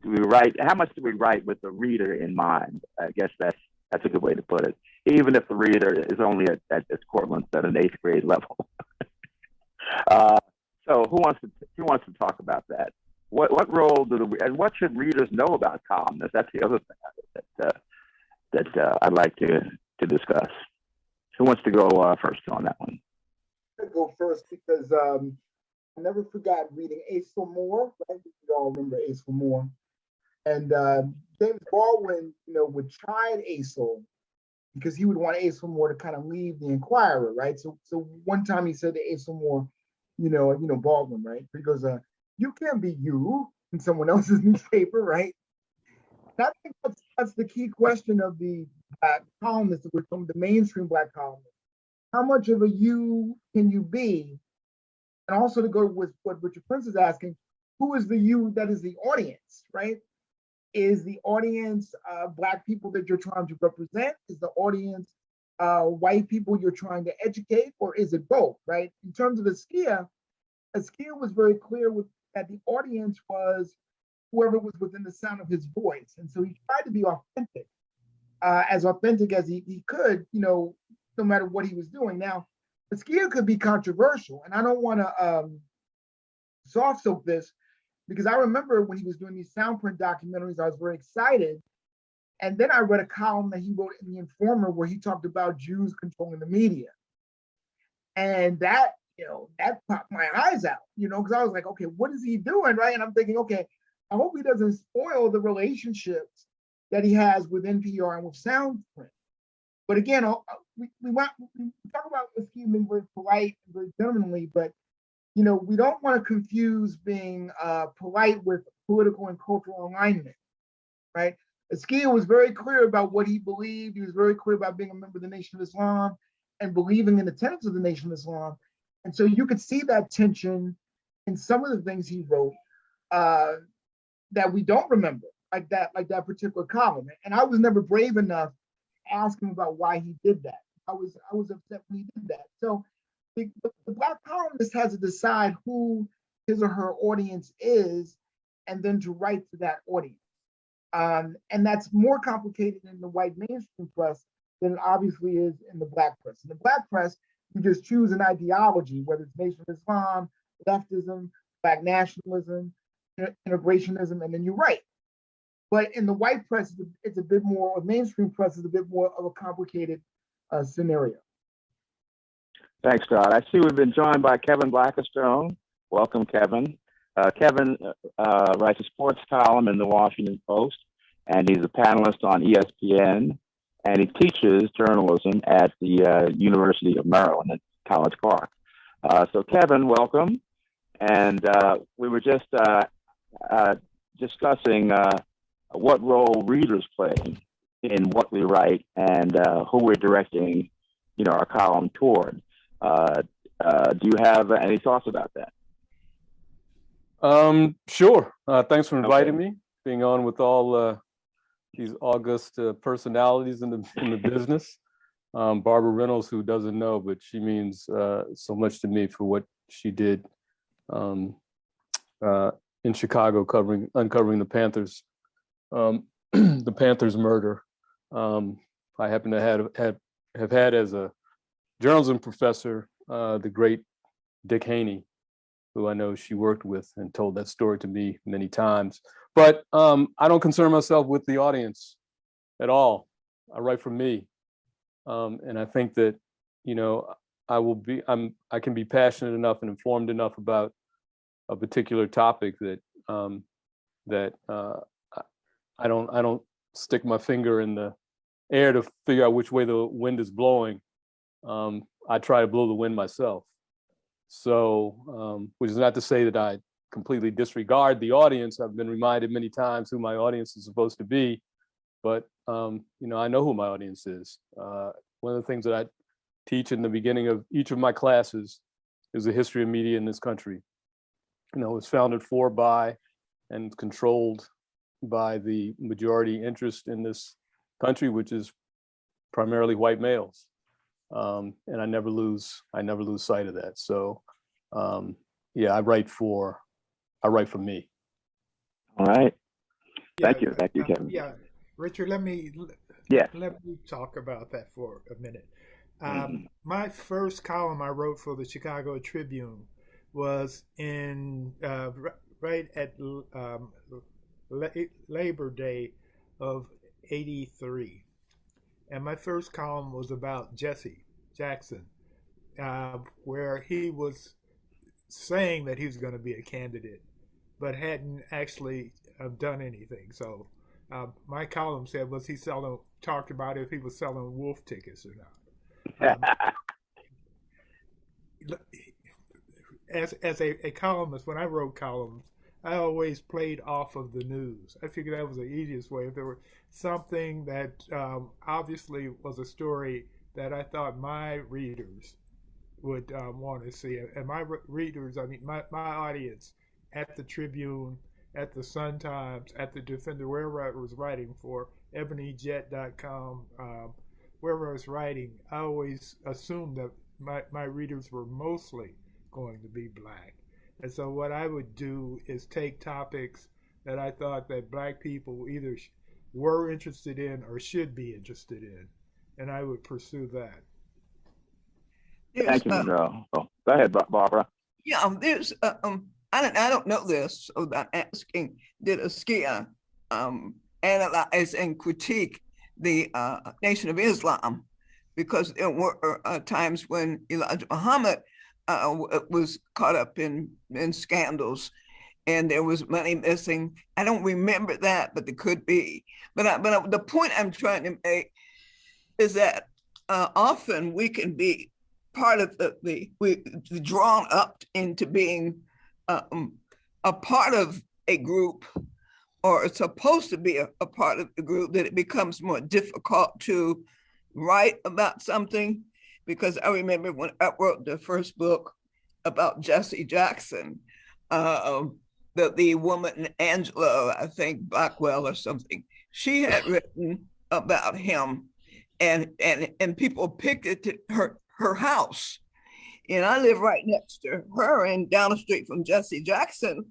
write? How much do we write with the reader in mind? I guess that's a good way to put it. Even if the reader is only at Cortland at an 8th grade level. So who wants to talk about that? What role and what should readers know about columnists? That's the other thing that I'd like to discuss. Who wants to go first on that one? I'll go first because I never forgot reading Asa Moore. I think you all remember Asa Moore. And James Baldwin, would chide Asa because he would want Asa Moore to kind of leave the Inquirer, right? So one time he said to Asa Moore, Baldwin, right? He goes, "You can't be you in someone else's newspaper, right?" And I think that's the key question of the black columnists, which from the mainstream black columnists. How much of a you can you be? And also to go with what Richard Prince is asking, who is the you that is the audience, right? Is the audience black people that you're trying to represent? Is the audience white people you're trying to educate? Or is it both, right? In terms of Askia was very clear that the audience was whoever was within the sound of his voice. And so he tried to be authentic, as authentic as he could, no matter what he was doing. Now, Askia could be controversial, and I don't want to soft soap this, because I remember when he was doing these soundprint documentaries, I was very excited. And then I read a column that he wrote in The Informer where he talked about Jews controlling the media. And that popped my eyes out, because I was like, okay, what is he doing, right? And I'm thinking, okay, I hope he doesn't spoil the relationships that he has with NPR and with Soundprint. But again, we talk about Askia being very polite and very gentlemanly, but we don't want to confuse being polite with political and cultural alignment, right? Askia was very clear about what he believed. He was very clear about being a member of the Nation of Islam and believing in the tenets of the Nation of Islam. And so you could see that tension in some of the things he wrote that we don't remember, like that particular column. And I was never brave enough to ask him about why he did that. I was upset when he did that. So the black columnist has to decide who his or her audience is, and then to write to that audience. And that's more complicated in the white mainstream press than it obviously is in the Black press. In the Black press, you just choose an ideology, whether it's Nation of Islam, leftism, Black nationalism, integrationism, and then you write. But in the white press, it's a bit more, or mainstream press is a bit more of a complicated scenario. Thanks, Todd. I see we've been joined by Kevin Blackistone. Welcome, Kevin. Kevin writes a sports column in the Washington Post, and he's a panelist on ESPN, and he teaches journalism at the University of Maryland at College Park. So Kevin, welcome. And we were just discussing what role readers play in what we write and who we're directing, our column toward. Do you have any thoughts about that? Sure. Thanks for inviting me, being on with all these august personalities in the business. Barbara Reynolds, who doesn't know, but she means so much to me for what she did in Chicago, uncovering the Panthers, the Panthers murder. I happen to have had as a journalism professor the great Dick Haney, who I know she worked with and told that story to me many times. But I don't concern myself with the audience at all. I write for me. And I think that, I can be passionate enough and informed enough about a particular topic that I don't stick my finger in the air to figure out which way the wind is blowing. I try to blow the wind myself. So, which is not to say that I completely disregard the audience. I've been reminded many times who my audience is supposed to be, but I know who my audience is. One of the things that I teach in the beginning of each of my classes is the history of media in this country. It was founded for, by, and controlled by the majority interest in this country, which is primarily white males. And I never lose sight of that. So, I write for me. All right. Thank you, Kevin. Richard, let me talk about that for a minute. My first column I wrote for the Chicago Tribune was in right at Labor Day of '83. And my first column was about Jesse Jackson, where he was saying that he was going to be a candidate, but hadn't actually done anything. So my column said, was he talked about if he was selling wolf tickets or not. As a columnist, when I wrote columns, I always played off of the news. I figured that was the easiest way. If there were something that obviously was a story that I thought my readers would want to see, and my readers, I mean my audience at the Tribune, at the Sun-Times, at the Defender, wherever I was writing for, ebonyjet.com, wherever I was writing, I always assumed that my readers were mostly going to be Black. And so what I would do is take topics that I thought that Black people either were interested in or should be interested in, and I would pursue that. Thank you, Monroe. Go ahead, Barbara. Yeah, there's I don't know this, so I'm asking, did Askia analyze and critique the Nation of Islam? Because there were times when Elijah Muhammad was caught up in scandals, and there was money missing. I don't remember that, but there could be. But the point I'm trying to make is that often we can be part of we drawn up into being a part of a group, or supposed to be a part of the group, that it becomes more difficult to write about something. Because I remember when I wrote the first book about Jesse Jackson, the woman Angela, I think Blackwell or something, she had written about him, and people picked it to her house. And I live right next to her and down the street from Jesse Jackson,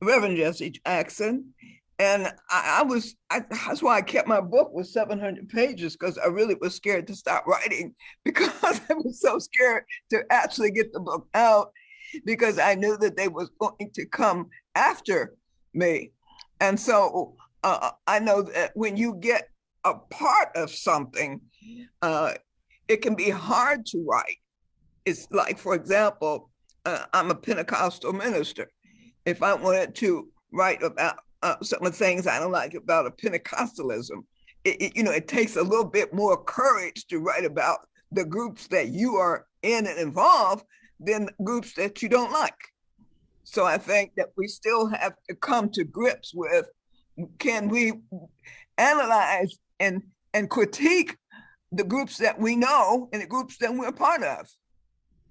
Reverend Jesse Jackson. And that's why I kept my book with 700 pages, because I really was scared to stop writing, because I was so scared to actually get the book out, because I knew that they was going to come after me. And so I know that when you get a part of something, it can be hard to write. It's like, for example, I'm a Pentecostal minister. If I wanted to write about some of the things I don't like about a Pentecostalism, it takes a little bit more courage to write about the groups that you are in and involved than groups that you don't like. So I think that we still have to come to grips with, can we analyze and critique the groups that we know and the groups that we're part of?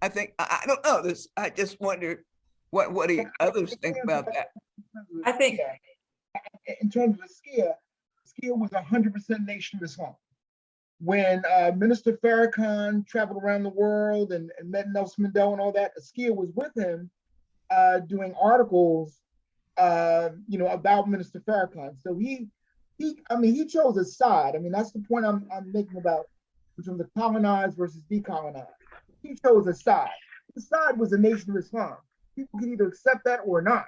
I think, I don't know this, I just wonder what do others think about that? I think in terms of Askia was 100% Nation of Islam. When Minister Farrakhan traveled around the world and met Nelson Mandela and all that, Askia was with him doing articles, about Minister Farrakhan. So he chose a side. I mean, that's the point I'm making about between the colonized versus decolonized. He chose a side. The side was the Nation of Islam. People can either accept that or not,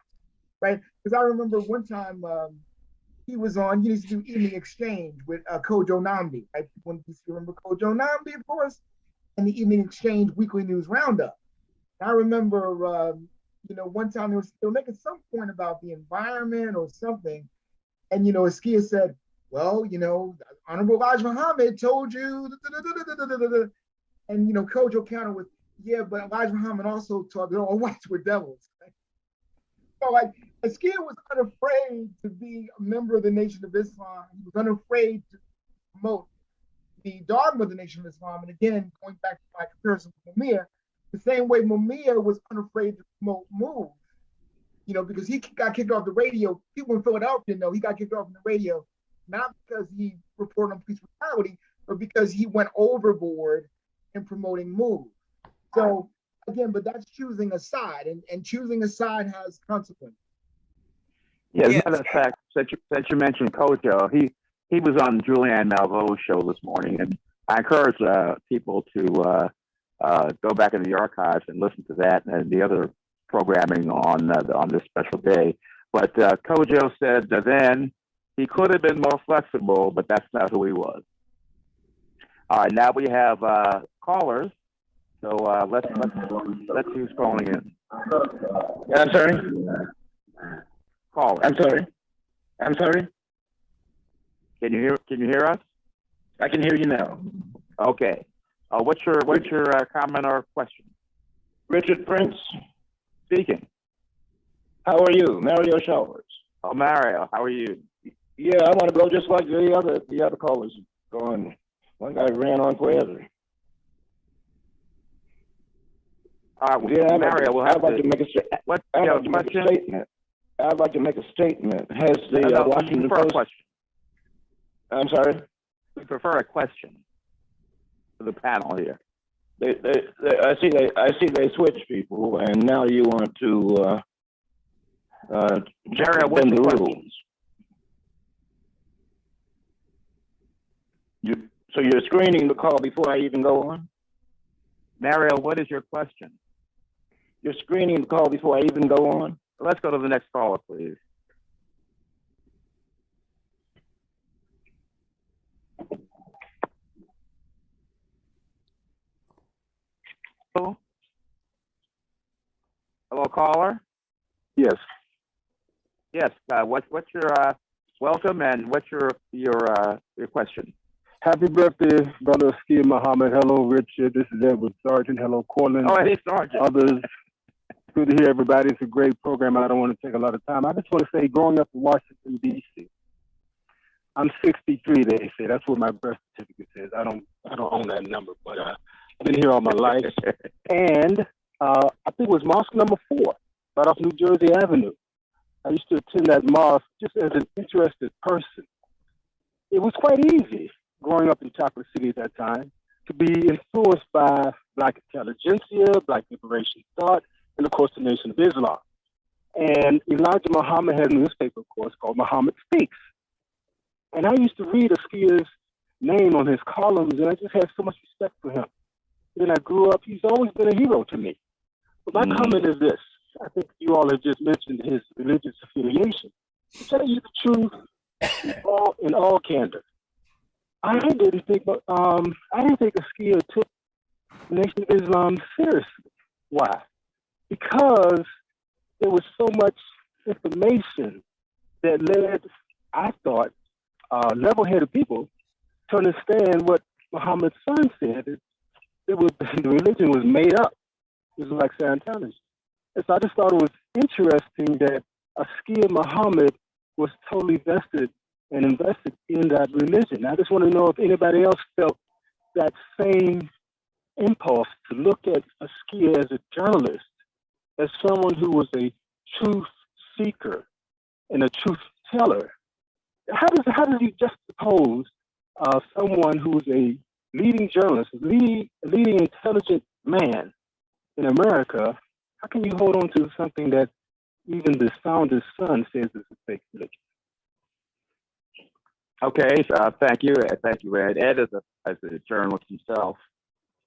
right? Because I remember one time he was on, he used to do Evening Exchange with Kojo Nnamdi, right? People remember Kojo Nnamdi, of course, and the Evening Exchange Weekly News Roundup. And I remember, one time they were making some point about the environment or something, and Askia said, well, Honorable Elijah Muhammad told you, and Kojo countered with, yeah, but Elijah Muhammad also taught that all whites were devils. Right? So like, Askia was unafraid to be a member of the Nation of Islam. He was unafraid to promote the dogma of the Nation of Islam. And again, going back to my comparison with Mumia, the same way Mumia was unafraid to promote MOVE, because he got kicked off the radio. People in Philadelphia know he got kicked off the radio, not because he reported on police brutality, but because he went overboard in promoting MOVE. So again, but that's choosing a side, and choosing a side has consequences. Yeah, as a matter of fact, since you mentioned Kojo, he was on Julianne Malveau's show this morning, and I encourage people to go back in the archives and listen to that and the other programming on this special day. But Kojo said that then he could have been more flexible, but that's not who he was. All right, now we have callers. So let's see who's calling in. Yeah, I'm sorry. Caller. I'm sorry. Can you hear us? I can hear you now. Okay. What's your comment or question? Richard Prince speaking. How are you, Mario Showers? Oh, Mario, how are you? Yeah, I want to go just like the other callers going. One guy ran on forever. Yeah, Mario, we'll have to make a statement. I'd like to make a statement. Has the Washington Post? Question. I'm sorry. We prefer a question for the panel here. I see they switch people, and now you want to bend the rules. So you're screening the call before I even go on? Mario, what is your question? You're screening the call before I even go on? Let's go to the next caller, please. Hello, caller? Yes. Yes. What's your welcome, and what's your question? Happy birthday, Brother Askia Muhammad. Hello, Richard. This is Edward Sargent. Hello, Corlin. Oh, hey, Sargent. Others. Good to hear everybody. It's a great program. I don't want to take a lot of time. I just want to say, growing up in Washington, D.C., I'm 63, they say. That's what my birth certificate says. I don't own that number, but I've been here all my life. And I think it was mosque number 4, right off New Jersey Avenue. I used to attend that mosque just as an interested person. It was quite easy growing up in Chocolate City at that time to be influenced by Black intelligentsia, Black liberation thought, and of course the Nation of Islam. And Elijah Muhammad had a newspaper, of course, called Muhammad Speaks. And I used to read Askia's name on his columns, and I just had so much respect for him. Then I grew up, he's always been a hero to me. But my comment is this. I think you all have just mentioned his religious affiliation. To tell you the truth, in all candor, I didn't think Askia took the Nation of Islam seriously. Why? Because there was so much information that led, I thought, level-headed people to understand what Muhammad's son said. The religion was made up. It was like Scientology. And so I just thought it was interesting that Askia Muhammad was totally vested and invested in that religion. I just want to know if anybody else felt that same impulse to look at Askia as a journalist, as someone who was a truth seeker and a truth teller. How does you juxtapose someone who's a leading journalist, a leading intelligent man in America? How can you hold on to something that even the founder's son says is a fake religion? Okay, so thank you, Ed. Ed is a journalist himself,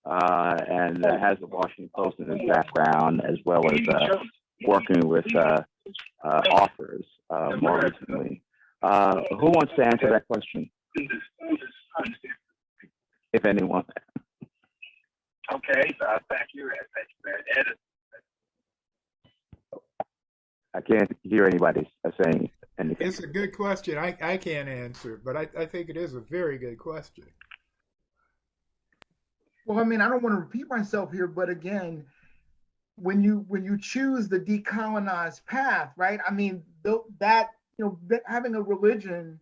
and has the Washington Post in his background, as well as working with authors more recently. Who wants to answer that question? If anyone. Okay, thank you, Ed. Ed. I can't hear anybody saying anything. It's a good question. I can't answer, but I think it is a very good question. Well, I mean, I don't want to repeat myself here, but again, when you choose the decolonized path, right? I mean, having a religion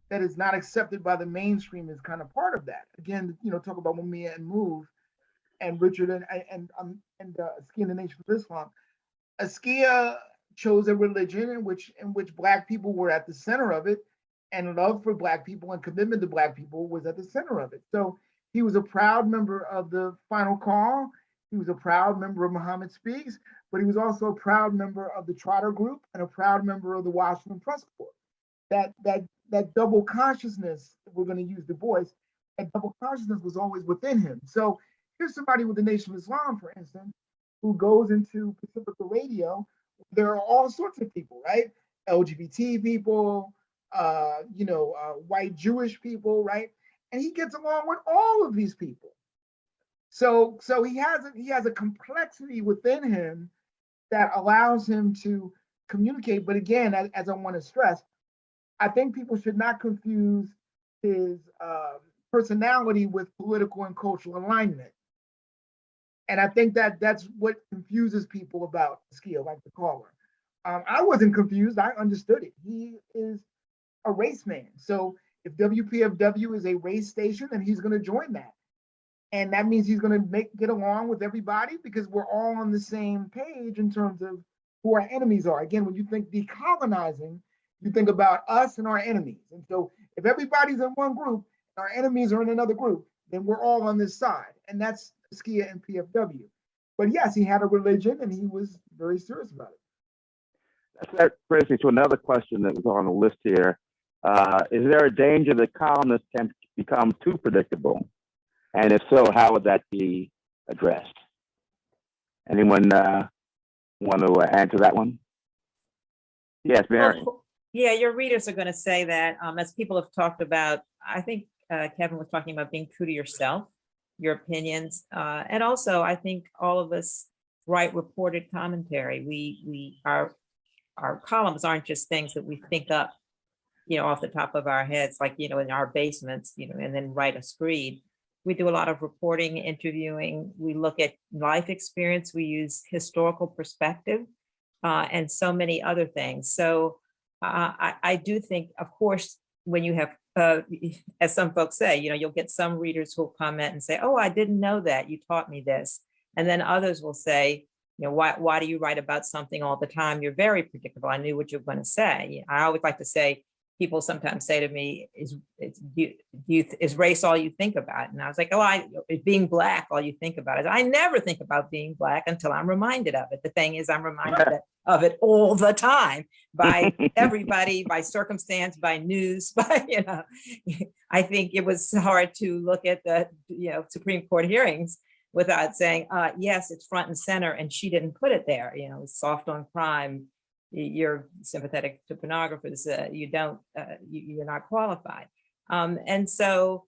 that is not accepted by the mainstream is kind of part of that. Again, talk about Mumia and Move, and Richard and Askia and the Nation of Islam. Askia chose a religion in which Black people were at the center of it, and love for Black people and commitment to Black people was at the center of it. So he was a proud member of the Final Call. He was a proud member of Muhammad Speaks, but he was also a proud member of the Trotter Group and a proud member of the Washington Press Corps. That double consciousness, if we're going to use Du Bois, that double consciousness was always within him. So here's somebody with the Nation of Islam, for instance, who goes into Pacifica Radio. There are all sorts of people, right? LGBT people, white Jewish people, right? And he gets along with all of these people. So he has a complexity within him that allows him to communicate. But again, as I want to stress, I think people should not confuse his personality with political and cultural alignment. And I think that's what confuses people about Askia, like the caller. I wasn't confused. I understood it. He is a race man. So if WPFW is a race station, then he's going to join that. And that means he's going to get along with everybody because we're all on the same page in terms of who our enemies are. Again, when you think decolonizing, you think about us and our enemies. And so if everybody's in one group, our enemies are in another group, then we're all on this side. And that's Askia and PFW. But yes, he had a religion and he was very serious about it. That brings me to another question that was on the list here. Is there a danger that columnists can become too predictable? And if so, how would that be addressed? Anyone want to answer that one? Yes, Mary. Well, yeah, your readers are going to say that, as people have talked about. I think Kevin was talking about being true to yourself, your opinions, and also I think all of us write reported commentary. Our columns aren't just things that we think up, off the top of our heads, like in our basements, and then write a screed. We do a lot of reporting, interviewing. We look at life experience. We use historical perspective, and so many other things. So I do think, of course, when you have, as some folks say, you'll get some readers who'll comment and say, "Oh, I didn't know that. You taught me this," and then others will say, why do you write about something all the time? You're very predictable. I knew what you were going to say. I always like to say, people sometimes say to me, is race all you think about? And I was like, is being Black all you think about? I never think about being Black until I'm reminded of it. The thing is, I'm reminded of it all the time by everybody, by circumstance, by news, by, I think it was hard to look at the, Supreme Court hearings without saying, yes, it's front and center, and she didn't put it there. Soft on crime, you're sympathetic to pornographers, you're not qualified. And so,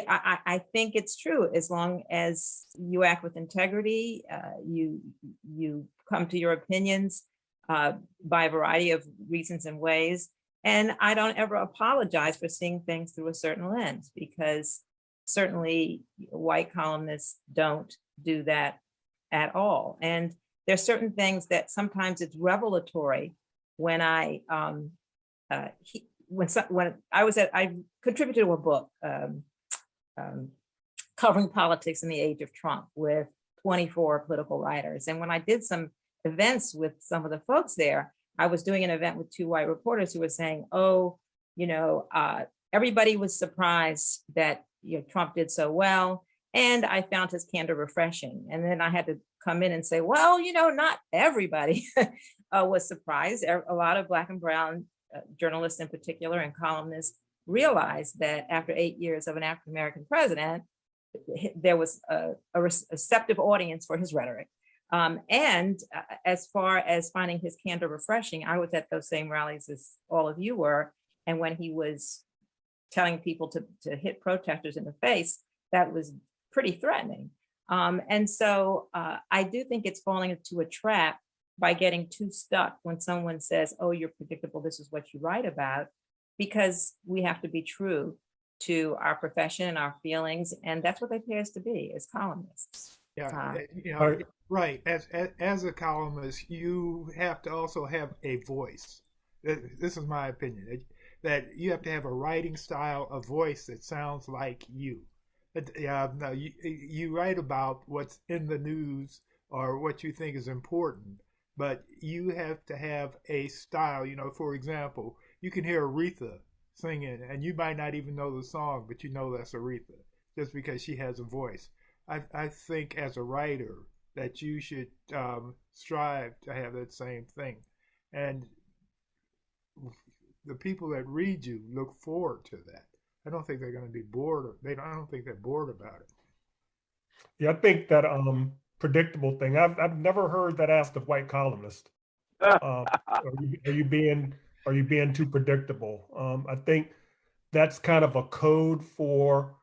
I think it's true. As long as you act with integrity, you come to your opinions by a variety of reasons and ways. And I don't ever apologize for seeing things through a certain lens, because certainly white columnists don't do that at all. And there's certain things that sometimes it's revelatory when I contributed to a book covering politics in the age of Trump with 24 political writers. And when I did some events with some of the folks there, I was doing an event with 2 white reporters who were saying, everybody was surprised that Trump did so well. And I found his candor refreshing. And then I had to come in and say, well, not everybody was surprised. A lot of Black and brown journalists in particular and columnists realized that after 8 years of an African-American president, there was a receptive audience for his rhetoric. And as far as finding his candor refreshing, I was at those same rallies as all of you were. And when he was telling people to hit protesters in the face, that was pretty threatening. And so I do think it's falling into a trap by getting too stuck when someone says, oh, you're predictable, this is what you write about, because we have to be true to our profession and our feelings. And that's what they pay us to be as columnists. Yeah, right. As a columnist, you have to also have a voice. This is my opinion, that you have to have a writing style, a voice that sounds like you. You write about what's in the news or what you think is important, but you have to have a style. For example, you can hear Aretha singing and you might not even know the song, but that's Aretha just because she has a voice. I think as a writer that you should strive to have that same thing. And the people that read you look forward to that. I don't think they're going to be bored. I don't think they're bored about it. Yeah, I think that predictable thing. I've never heard that asked of white columnists. Are you being too predictable? I think that's kind of a code for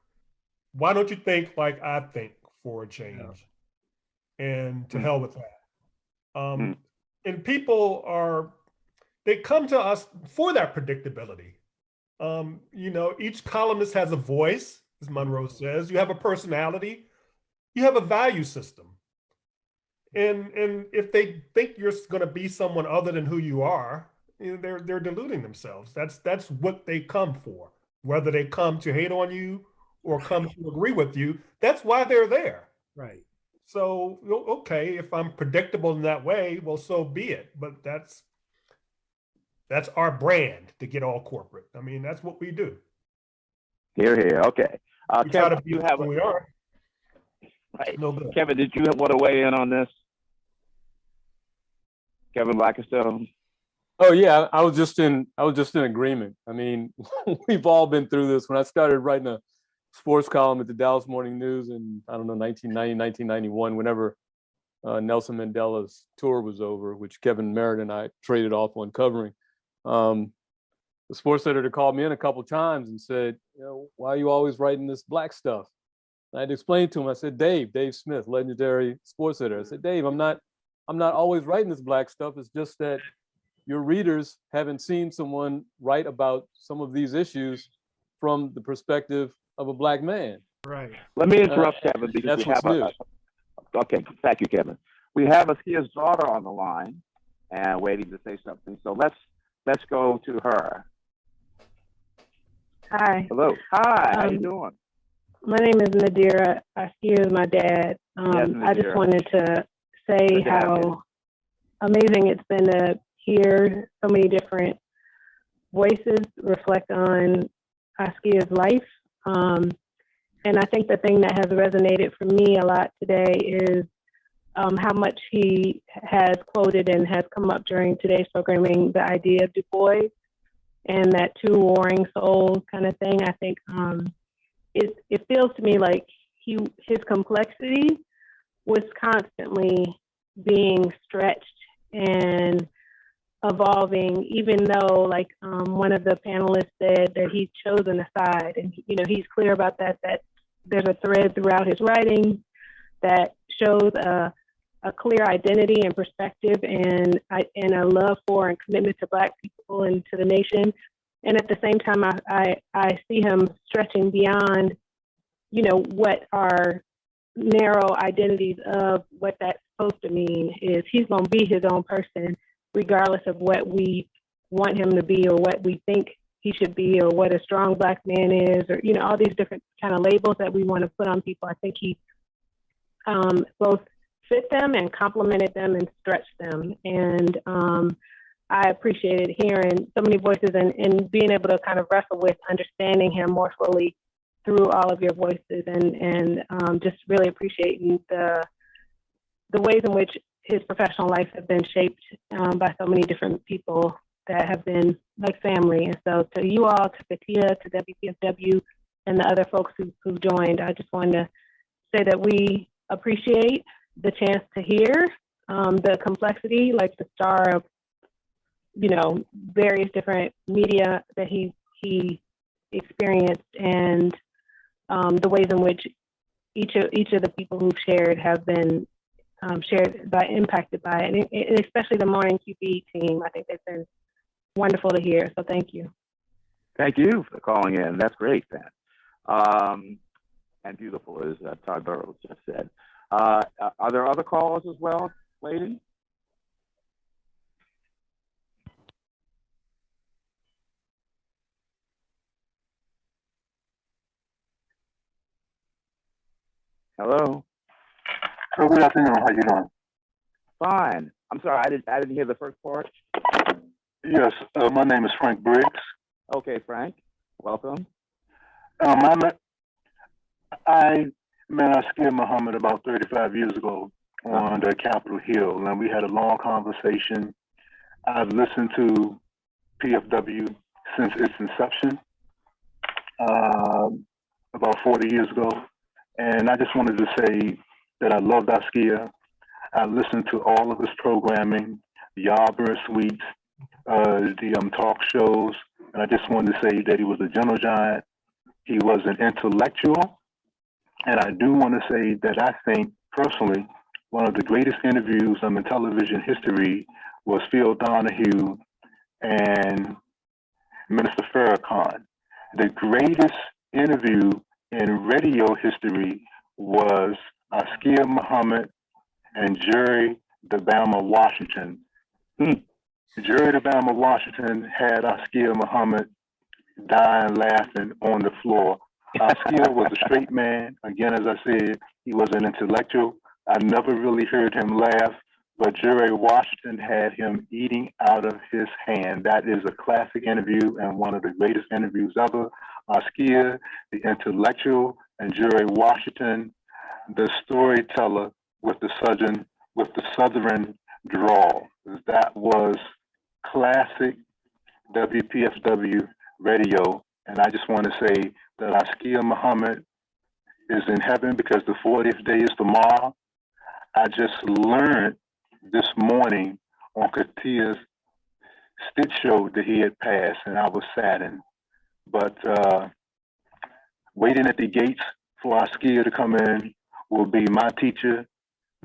why don't you think like I think for a change, and to hell with that. And people they come to us for that predictability. Each columnist has a voice, as Monroe says. You have a personality, you have a value system. And if they think you're going to be someone other than who you are, they're deluding themselves. That's what they come for. Whether they come to hate on you or come to agree with you, that's why they're there. Right. So, okay, if I'm predictable in that way, well, so be it. But that's our brand, to get all corporate. I mean, that's what we do. Here. Okay. Kevin, do you have? We are. Right. No good. Kevin, did you want to weigh in on this? Kevin Blackistone. Oh yeah, I was just in agreement. I mean, we've all been through this. When I started writing a sports column at the Dallas Morning News in, 1990, 1991, whenever Nelson Mandela's tour was over, which Kevin Merritt and I traded off on covering. The sports editor called me in a couple of times and said, why are you always writing this black stuff? And I had to explain to him. I said, Dave Smith, legendary sports editor. I said, Dave, I'm not always writing this black stuff. It's just that your readers haven't seen someone write about some of these issues from the perspective of a black man. Right. Let me interrupt Kevin, because we have okay, thank you, Kevin. We have Askia's daughter on the line and waiting to say something. So let's go to her. Hi. Hello. Hi. How you doing? My name is Nadira. Askia is my dad. Yes, I just wanted to say how amazing it's been to hear so many different voices reflect on Askia's life. And I think the thing that has resonated for me a lot today is how much he has quoted and has come up during today's programming, the idea of Du Bois and that two warring souls kind of thing. I think it feels to me like his complexity was constantly being stretched and evolving, even though like one of the panelists said that he's chosen a side, and he's clear about that there's a thread throughout his writing that shows a clear identity and perspective and a love for and commitment to Black people and to the nation. And at the same time, I see him stretching beyond, what our narrow identities of what that's supposed to mean is. He's going to be his own person, regardless of what we want him to be or what we think he should be or what a strong Black man is, or, all these different kind of labels that we want to put on people. I think he both fit them and complemented them and stretched them. And I appreciated hearing so many voices and being able to kind of wrestle with understanding him more fully through all of your voices, and just really appreciating the ways in which his professional life have been shaped by so many different people that have been like family. And so to you all, to Katia, to WPFW, and the other folks who joined, I just wanted to say that we appreciate the chance to hear the complexity, like the star of, various different media that he experienced, and the ways in which each of the people who've shared have been impacted by it, and especially the Morning QB team. I think they've been wonderful to hear. So thank you. Thank you for calling in. That's great, Pat. And beautiful, as Todd Burroughs just said. Are there other callers as well, lady? Hello. Oh, good afternoon. How you doing? Fine. I'm sorry, I didn't hear the first part. Yes, my name is Frank Briggs. Okay, Frank. Welcome. I met Askia Muhammad about 35 years ago on the Capitol Hill, and we had a long conversation. I've listened to PFW since its inception, about 40 years ago. And I just wanted to say that I loved Askia. I listened to all of his programming, the Yardbird Suites, the talk shows, and I just wanted to say that he was a gentle giant. He was an intellectual, and I do want to say that I think, personally, one of the greatest interviews in television history was Phil Donahue and Minister Farrakhan. The greatest interview in radio history was Askia Muhammad and Jerry the Bama Washington. Jerry the Bama Washington had Askia Muhammad dying laughing on the floor. Askia was a straight man. Again, as I said, he was an intellectual. I never really heard him laugh, but Jerry Washington had him eating out of his hand. That is a classic interview and one of the greatest interviews ever. Askia, the intellectual, and Jerry Washington, the storyteller with the southern drawl. That was classic WPFW radio. And I just want to say that Askia Muhammad is in heaven because the 40th day is tomorrow. I just learned this morning on Katia's Stitch show that he had passed, and I was saddened. But waiting at the gates for Askia to come in will be my teacher,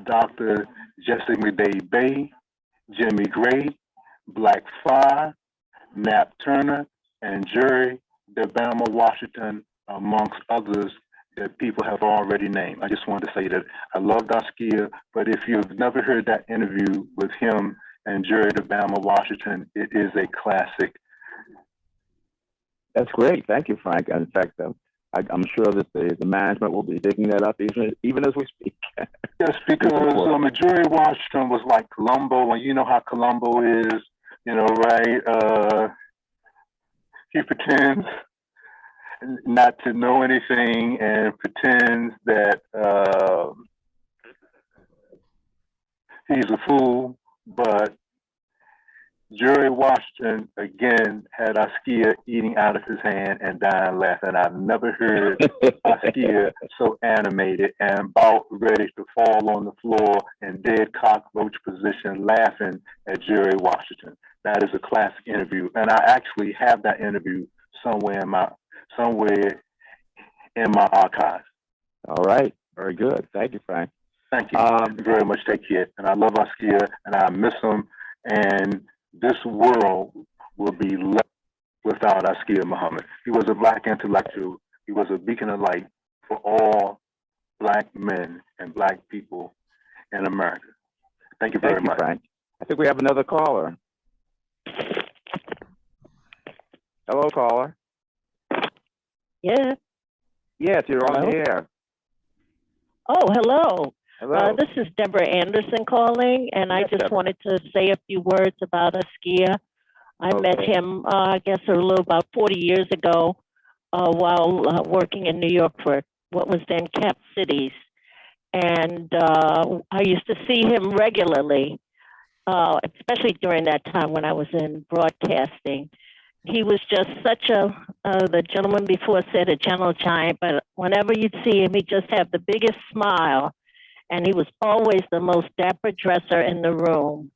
Dr. Jesse McDade Bay, Jimmy Gray, Black Fire, Nat Turner, and Jerry DeBama Washington, amongst others that people have already named. I just wanted to say that I loved Askia, but if you've never heard that interview with him and Jerry DeBama Washington, it is a classic. That's great. Thank you, Frank. In fact, I'm sure that the management will be digging that up even as we speak. Yes, because Jerry Washington was like Columbo, and you know how Columbo is, right? He pretends not to know anything and pretends that he's a fool, but Jerry Washington again had Askia eating out of his hand and dying laughing. I've never heard Askia so animated and about ready to fall on the floor in dead cockroach position laughing at Jerry Washington. That is a classic interview. And I actually have that interview somewhere in my archives. All right. Very good. Thank you, Frank. Thank you very much. Take care. And I love Askia and I miss him. And this world will be left without Askia Muhammad. He was a Black intellectual. He was a beacon of light for all Black men and Black people in America. Thank you very much. Frank. I think we have another caller. Hello, caller. Yeah. Yes, you're on the air. Oh, hello. Hello. This is Deborah Anderson calling, and I just wanted to say a few words about Askia. I met him, I guess, a little about 40 years ago while working in New York for what was then Cap Cities. And I used to see him regularly, especially during that time when I was in broadcasting. He was just such the gentleman before said a gentle giant, but whenever you'd see him, he'd just have the biggest smile. And he was always the most dapper dresser in the room.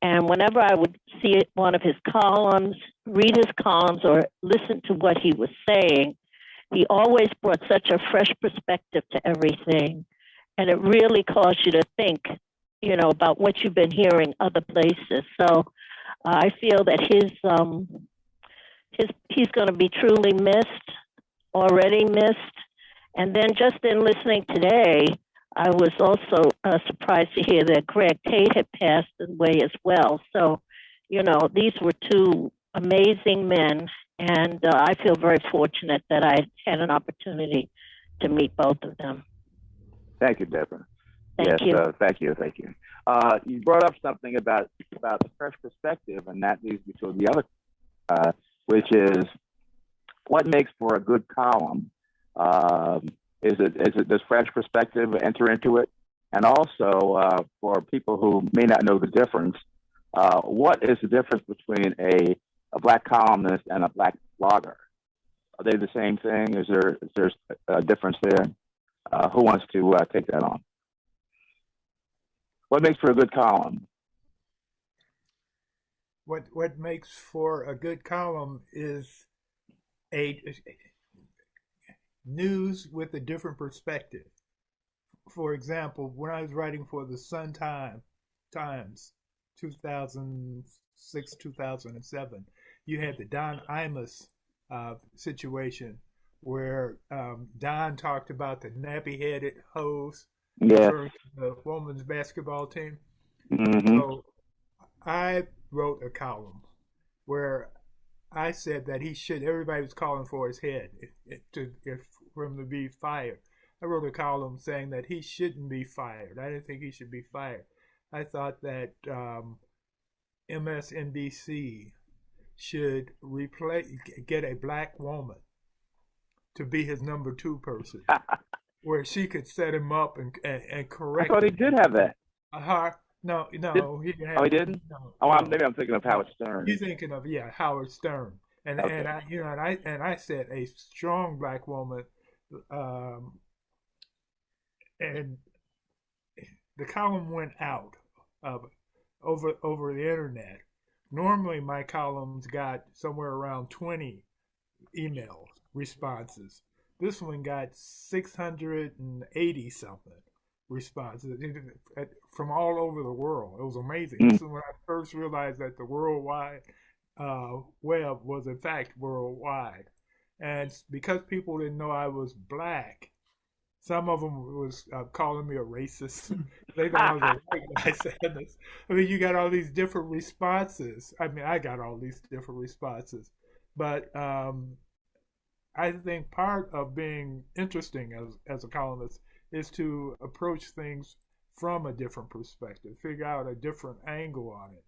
And whenever I would see one of his columns, read his columns, or listen to what he was saying, he always brought such a fresh perspective to everything. And it really caused you to think, you know, about what you've been hearing other places. So I feel that he's going to be truly missed, already missed. And then just in listening today, I was also surprised to hear that Greg Tate had passed away as well. So, you know, these were two amazing men, and I feel very fortunate that I had an opportunity to meet both of them. Thank you, Deborah. Thank you. Thank you. You brought up something about the fresh perspective, and that leads me to the other, which is what makes for a good column. Is it this fresh perspective enter into it? And also, for people who may not know the difference, what is the difference between a Black columnist and a Black blogger? Are they the same thing? Is there a difference there? Who wants to take that on? What makes for a good column? What makes for a good column is a news with a different perspective. For example, when I was writing for the Sun Times, 2006, 2007, you had the Don Imus situation where Don talked about the nappy-headed hoes referring to the women's basketball team. Mm-hmm. So I wrote a column where I said that everybody was calling for his head for him to be fired. I wrote a column saying that he shouldn't be fired. I didn't think he should be fired. I thought that MSNBC should get a Black woman to be his number 2 person, where she could set him up and correct. I thought he did have that. No, he didn't have. Oh, he didn't. No, maybe I'm thinking of Howard Stern. You're thinking of Howard Stern, and I said a strong Black woman, and the column went out over the internet. Normally, my columns got somewhere around 20 email responses. This one got 680 something responses from all over the world. It was amazing. This is when I first realized that the World Wide Web was in fact worldwide. And because people didn't know I was Black, some of them was calling me a racist. They thought I was a white guy saying this. I mean, you got all these different responses. I mean, I got all these different responses. But I think part of being interesting as a columnist is to approach things from a different perspective, figure out a different angle on it,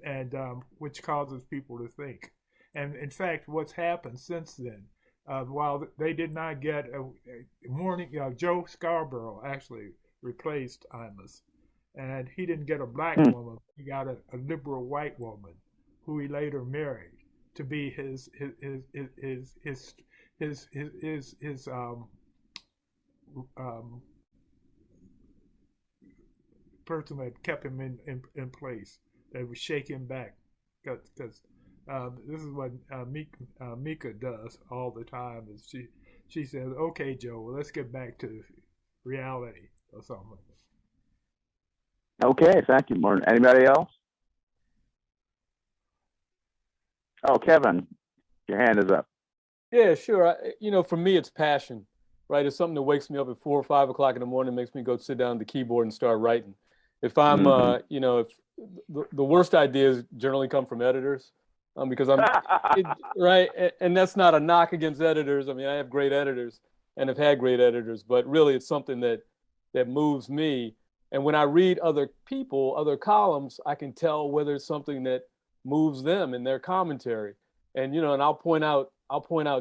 and which causes people to think. And in fact, what's happened since then, while they did not get a morning, Joe Scarborough actually replaced Imus, and he didn't get a black woman. He got a liberal white woman, who he later married to be his person that kept him in place, that would shake him back, because this is what Mika does all the time. Is she says, "Okay, Joe, well, let's get back to reality," or something. Okay, thank you, Martin. Anybody else? Oh, Kevin, your hand is up. Yeah, sure. For me, it's passion, right? It's something that wakes me up at 4 or 5 o'clock in the morning, makes me go sit down at the keyboard and start writing. If I'm, if the worst ideas generally come from editors, because right, and that's not a knock against editors. I mean, I have great editors and have had great editors, but really, it's something that moves me. And when I read other people, other columns, I can tell whether it's something that moves them in their commentary. And and I'll point out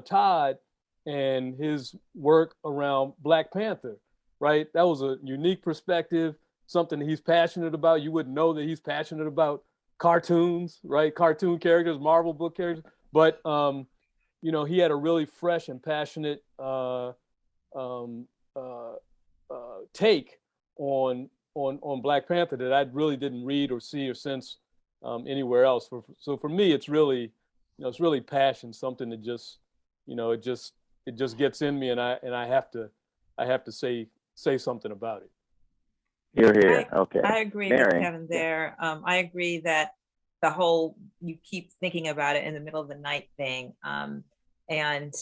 Todd and his work around Black Panther, right? That was a unique perspective, something that he's passionate about. You wouldn't know that he's passionate about cartoons, right? Cartoon characters, Marvel book characters. But he had a really fresh and passionate take on Black Panther that I really didn't read or see or sense anywhere else. So for me, it's really passion, something that just it just gets in me, and I have to say something about it. Here. Okay. I agree with Kevin there. I agree that the whole you keep thinking about it in the middle of the night thing, and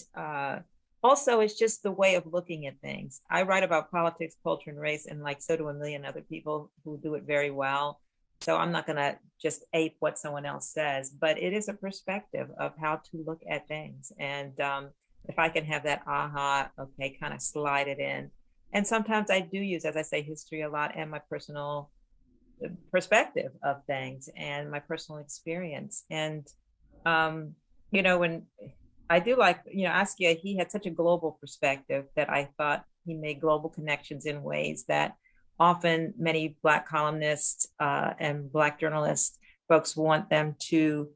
also it's just the way of looking at things. I write about politics, culture, and race, and so do a million other people who do it very well. So I'm not going to just ape what someone else says, but it is a perspective of how to look at things. And if I can have that aha, okay, kind of slide it in. And sometimes I do use, as I say, history a lot and my personal perspective of things and my personal experience. And, when I do Askia, he had such a global perspective that I thought he made global connections in ways that often many Black columnists and Black journalists, folks want them to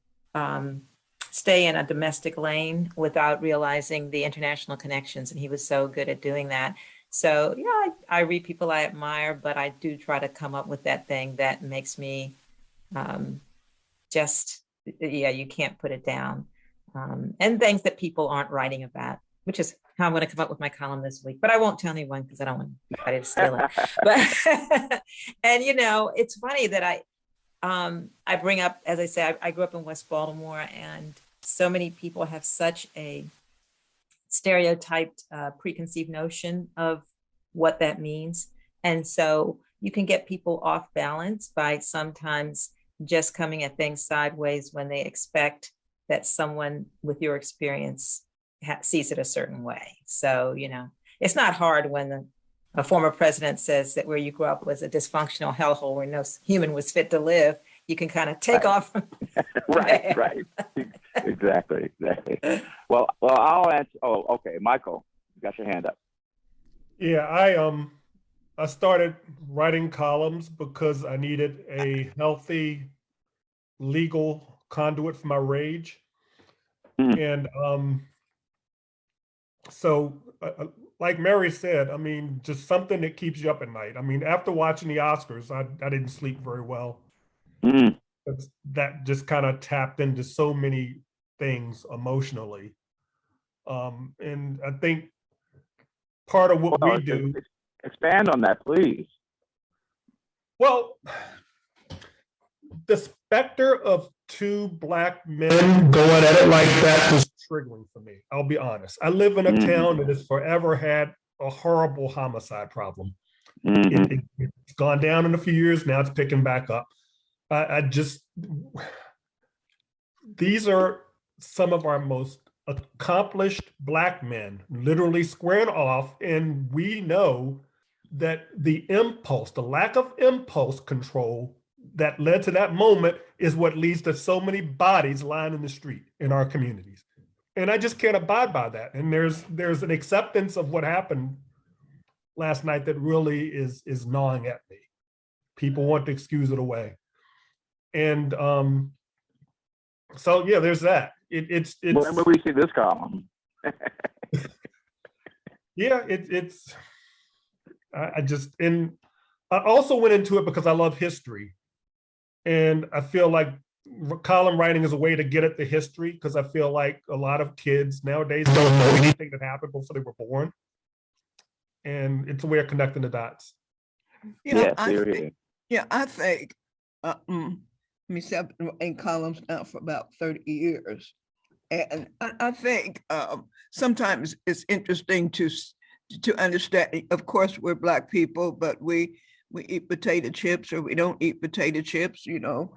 stay in a domestic lane without realizing the international connections. And he was so good at doing that. So yeah, I read people I admire, but I do try to come up with that thing that makes me you can't put it down. And things that people aren't writing about, which is how I'm going to come up with my column this week. But I won't tell anyone because I don't want anybody to steal it. But and it's funny that I bring up, as I say, I grew up in West Baltimore, and so many people have such a stereotyped, preconceived notion of what that means. And so you can get people off balance by sometimes just coming at things sideways when they expect that someone with your experience sees it a certain way. So, it's not hard when a former president says that where you grew up was a dysfunctional hellhole where no human was fit to live. You can kind of take off. Right. Exactly. Well, I'll answer. Oh, okay. Michael, you got your hand up. Yeah, I started writing columns because I needed a healthy legal conduit for my rage. And so like Mary said, I mean, just something that keeps you up at night. I mean, after watching the Oscars, I didn't sleep very well. That just kind of tapped into so many things emotionally. And I think part of what we do. Expand on that, please. Well, the specter of two Black men going at it like that was triggering for me. I'll be honest. I live in a town that has forever had a horrible homicide problem. It's gone down in a few years. Now it's picking back up. These are some of our most accomplished Black men, literally squaring off. And we know that the impulse, the lack of impulse control that led to that moment is what leads to so many bodies lying in the street in our communities. And I just can't abide by that. And there's an acceptance of what happened last night that really is gnawing at me. People want to excuse it away. And so yeah, there's that. It's when will we see this column? Yeah, I also went into it because I love history. And I feel like column writing is a way to get at the history, because I feel like a lot of kids nowadays don't know anything that happened before they were born. And it's a way of connecting the dots. I think I've been in columns now for about 30 years. And I think sometimes it's interesting to understand, of course, we're Black people, but we eat potato chips or we don't eat potato chips, you know.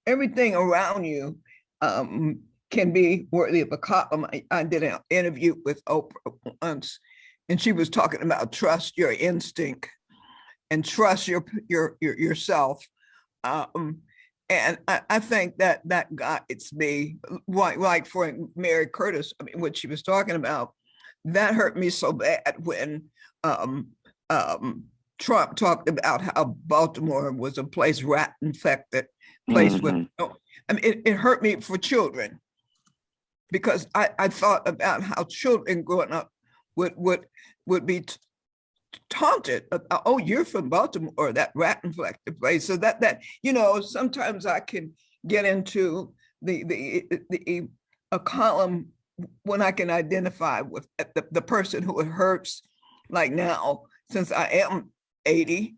Everything around you can be worthy of a column. I did an interview with Oprah once, and she was talking about trust your instinct and trust yourself. And I think that guides me. Like for Mary Curtis, I mean, what she was talking about, that hurt me so bad when Trump talked about how Baltimore was a place rat infected, place with, I mean, it hurt me for children, because I thought about how children growing up would be taunted about, oh, you're from Baltimore, that rat infected place. So that you know, sometimes I can get into a column when I can identify with the person who it hurts. Like now, since I am 80,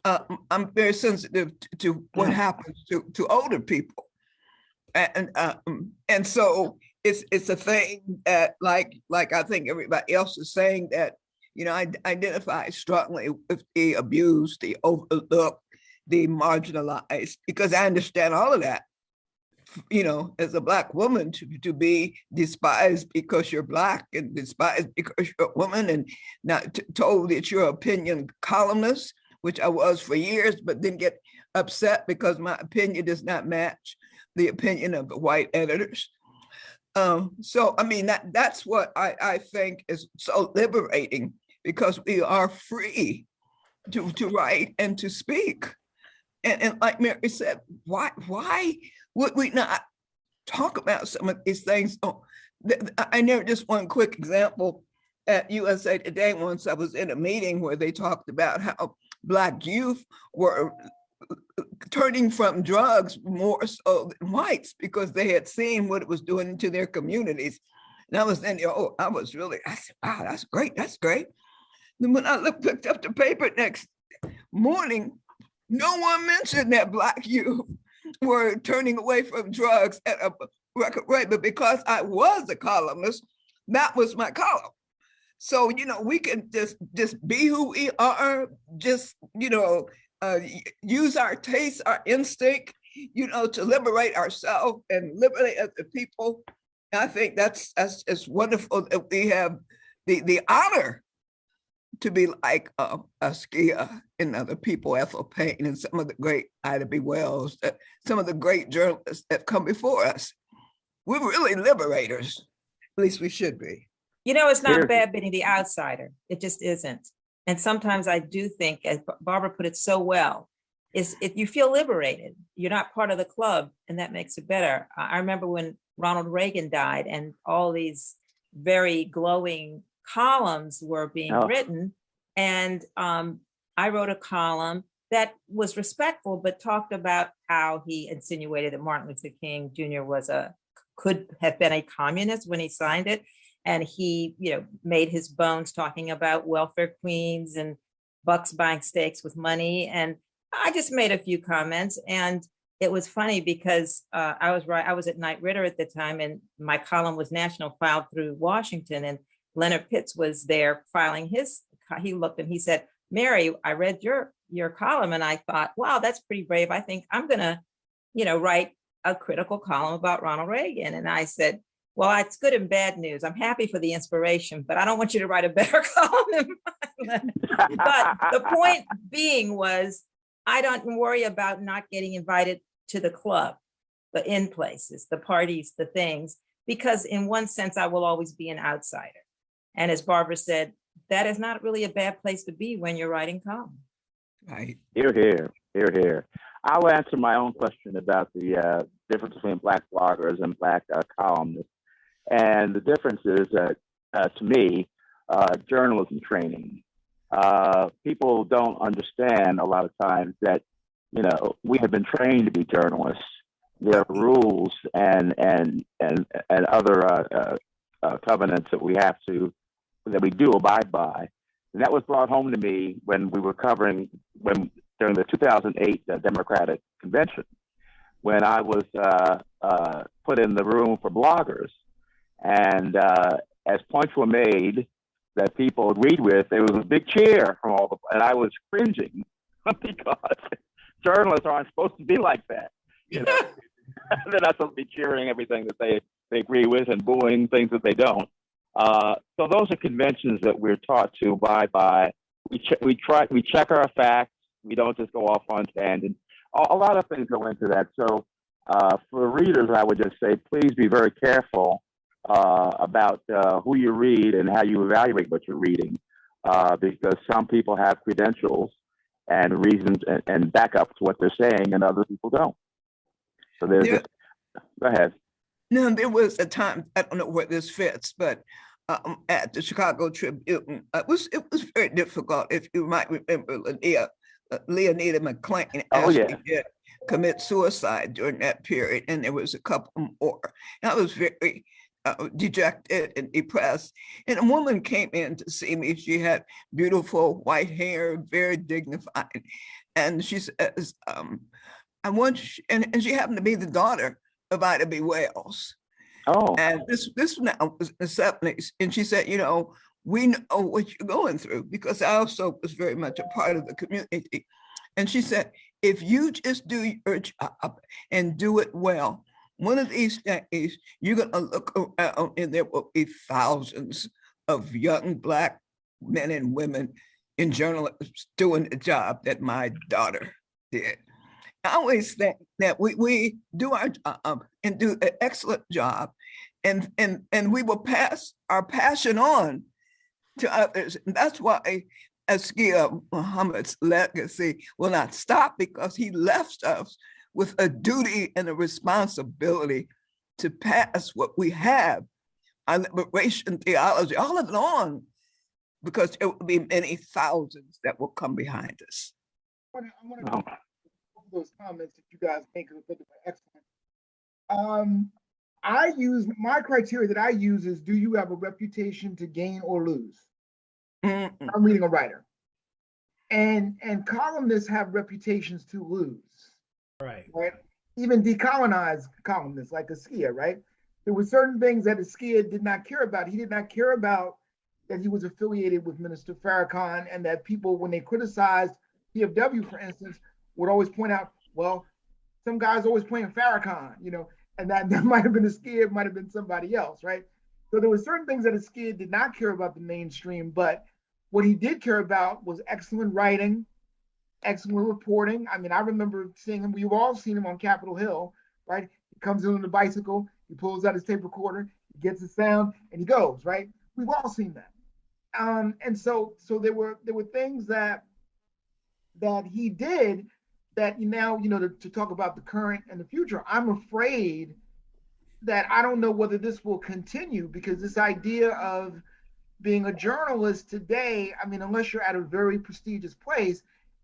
I'm very sensitive to what happens to older people, and so it's a thing that like I think everybody else is saying, that, you know, I identify strongly with the abused, the overlooked, the marginalized, because I understand all of that. You know, as a Black woman, to be despised because you're Black and despised because you're a woman, and not told that you're an opinion columnist, which I was for years, but then get upset because my opinion does not match the opinion of the white editors. So, I mean, that's what I think is so liberating, because we are free to write and to speak. And like Mary said, why would we not talk about some of these things? Oh, I know just one quick example. At USA Today, once I was in a meeting where they talked about how Black youth were turning from drugs more so than whites, because they had seen what it was doing to their communities. And I was thinking, I said, wow, that's great. Then when I picked up the paper next morning, no one mentioned that Black youth were turning away from drugs at a record rate. But because I was a columnist, that was my column. So, you know, we can just be who we are, just, you know, use our taste, our instinct, you know, to liberate ourselves and liberate other people. And I think that's wonderful that we have the honor to be like Askia and other people, Ethel Payne, and some of the great Ida B. Wells, some of the great journalists that come before us. We're really liberators, at least we should be. You know, it's not bad being the outsider. It just isn't. And sometimes I do think, as Barbara put it so well, is if you feel liberated, you're not part of the club, and that makes it better. I remember when Ronald Reagan died and all these very glowing columns were being written. And I wrote a column that was respectful, but talked about how he insinuated that Martin Luther King Jr. could have been a communist when he signed it. And he, you know, made his bones talking about welfare queens and bucks buying steaks with money. And I just made a few comments, and it was funny because I was at Knight Ridder at the time, and my column was national, filed through Washington, and Leonard Pitts was there filing his. He looked and he said, "Mary, I read your column," and I thought, wow, that's pretty brave. I think I'm gonna, you know, write a critical column about Ronald Reagan. And I said, well, it's good and bad news. I'm happy for the inspiration, but I don't want you to write a better column than mine. But the point being was, I don't worry about not getting invited to the club, the in places, the parties, the things, because in one sense, I will always be an outsider. And as Barbara said, that is not really a bad place to be when you're writing columns. Right. Here, here, here, here. I'll answer my own question about the difference between Black bloggers and Black columnists. And the difference is that, to me, journalism training. People don't understand a lot of times that, you know, we have been trained to be journalists. There are rules and other covenants that we do abide by. And that was brought home to me when we were covering, during the 2008 Democratic Convention, when I was put in the room for bloggers. And as points were made that people agreed with, there was a big cheer from and I was cringing because journalists aren't supposed to be like that. You know? They're not supposed to be cheering everything that they agree with and booing things that they don't. So those are conventions that we're taught to abide by. We check our facts. We don't just go off on tangent. A lot of things go into that. So for readers, I would just say, please be very careful about who you read and how you evaluate what you're reading, because some people have credentials and reasons and backup to what they're saying, and other people don't. So go ahead. No, there was a time, I don't know where this fits, but at the Chicago Tribune, it was very difficult. If you might remember, Leonida McClain actually did commit suicide during that period, and there was a couple more. And I was very dejected and depressed. And a woman came in to see me. She had beautiful white hair, very dignified. And she says, I want you, and she happened to be the daughter of Ida B. Wells. Oh. And this now was in the 70s. And she said, you know, we know what you're going through, because I also was very much a part of the community. And she said, if you just do your job and do it well, one of these days, you're going to look around and there will be thousands of young Black men and women in journalism doing the job that my daughter did. I always think that we do our job and do an excellent job, and we will pass our passion on to others. And that's why Askia Muhammad's legacy will not stop, because he left us with a duty and a responsibility to pass what we have, our liberation theology, all of it on, because there will be many thousands that will come behind us. I want to those comments that you guys make, because I think they're excellent. I use, my criteria that I use is, do you have a reputation to gain or lose? I'm reading a writer. And columnists have reputations to lose. Right. Even decolonized columnists like Askia, right? There were certain things that Askia did not care about. He did not care about that he was affiliated with Minister Farrakhan, and that people, when they criticized PFW, for instance, would always point out, well, some guys always playing Farrakhan, you know, and that might have been Askia, it might have been somebody else, right? So there were certain things that Askia did not care about the mainstream, but what he did care about was excellent writing, excellent reporting. I mean, I remember seeing him, we've all seen him on Capitol Hill, right? He comes in on the bicycle, he pulls out his tape recorder, he gets the sound, and he goes, right? We've all seen that. And so there were things that he did that now, you know, to talk about the current and the future. I'm afraid that I don't know whether this will continue, because this idea of being a journalist today, I mean, unless you're at a very prestigious place,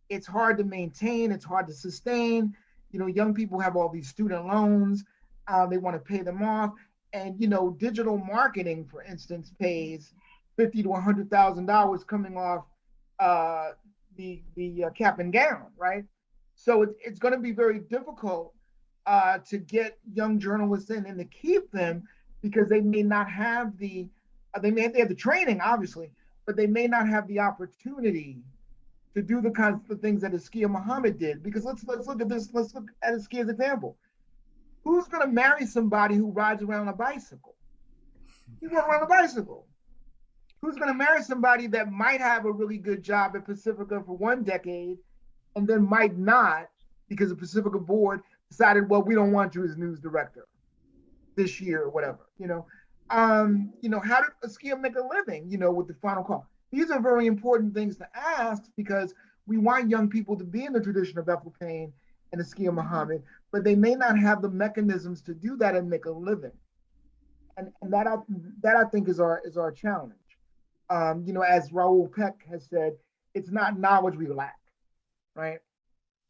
it's hard to maintain, it's hard to sustain. You know, young people have all these student loans, they want to pay them off. And, you know, digital marketing, for instance, pays $50,000 to $100,000 coming off the cap and gown, right? So it's going to be very difficult to get young journalists in and to keep them, because they may not have the, they have the training, obviously, but they may not have the opportunity to do the kinds of things that Askia Muhammad did. Because let's look at this, let's look at Askia's example. Who's going to marry somebody who rides around a bicycle? He runs around a bicycle. Who's going to marry somebody that might have a really good job at Pacifica for one decade and then might not, because the Pacifica board decided, well, we don't want you as news director this year or whatever, you know? How did Askia make a living, you know, with the Final Call? These are very important things to ask, because we want young people to be in the tradition of Ethel Payne and Askia Muhammad, but they may not have the mechanisms to do that and make a living. And that I think is our challenge. As Raoul Peck has said, it's not knowledge we lack, right?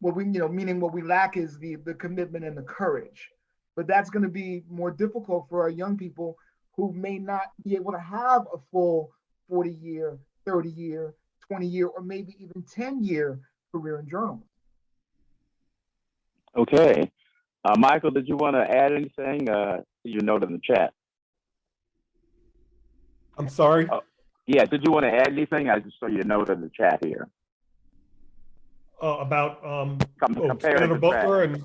Meaning what we lack is the commitment and the courage. But that's going to be more difficult for our young people who may not be able to have a full 40-year, 30-year, 20-year, or maybe even 10-year career in journalism. Okay. Michael, did you want to add anything? You noted in the chat. I'm sorry? Yeah, did you want to add anything? I just saw you note in the chat here. About Senator Butler and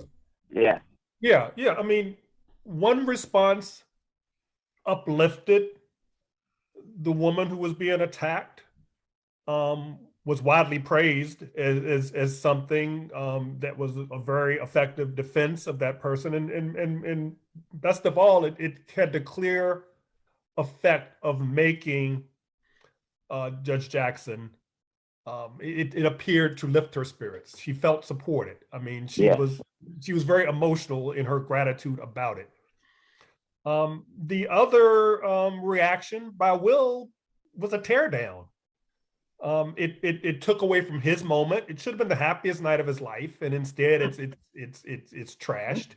yeah. I mean, one response uplifted the woman who was being attacked, was widely praised as something that was a very effective defense of that person, and best of all, it had the clear effect of making Judge Jackson. It appeared to lift her spirits. She felt supported. I mean, she was very emotional in her gratitude about it. The other reaction by Will was a teardown. It took away from his moment. It should have been the happiest night of his life, and instead it's trashed.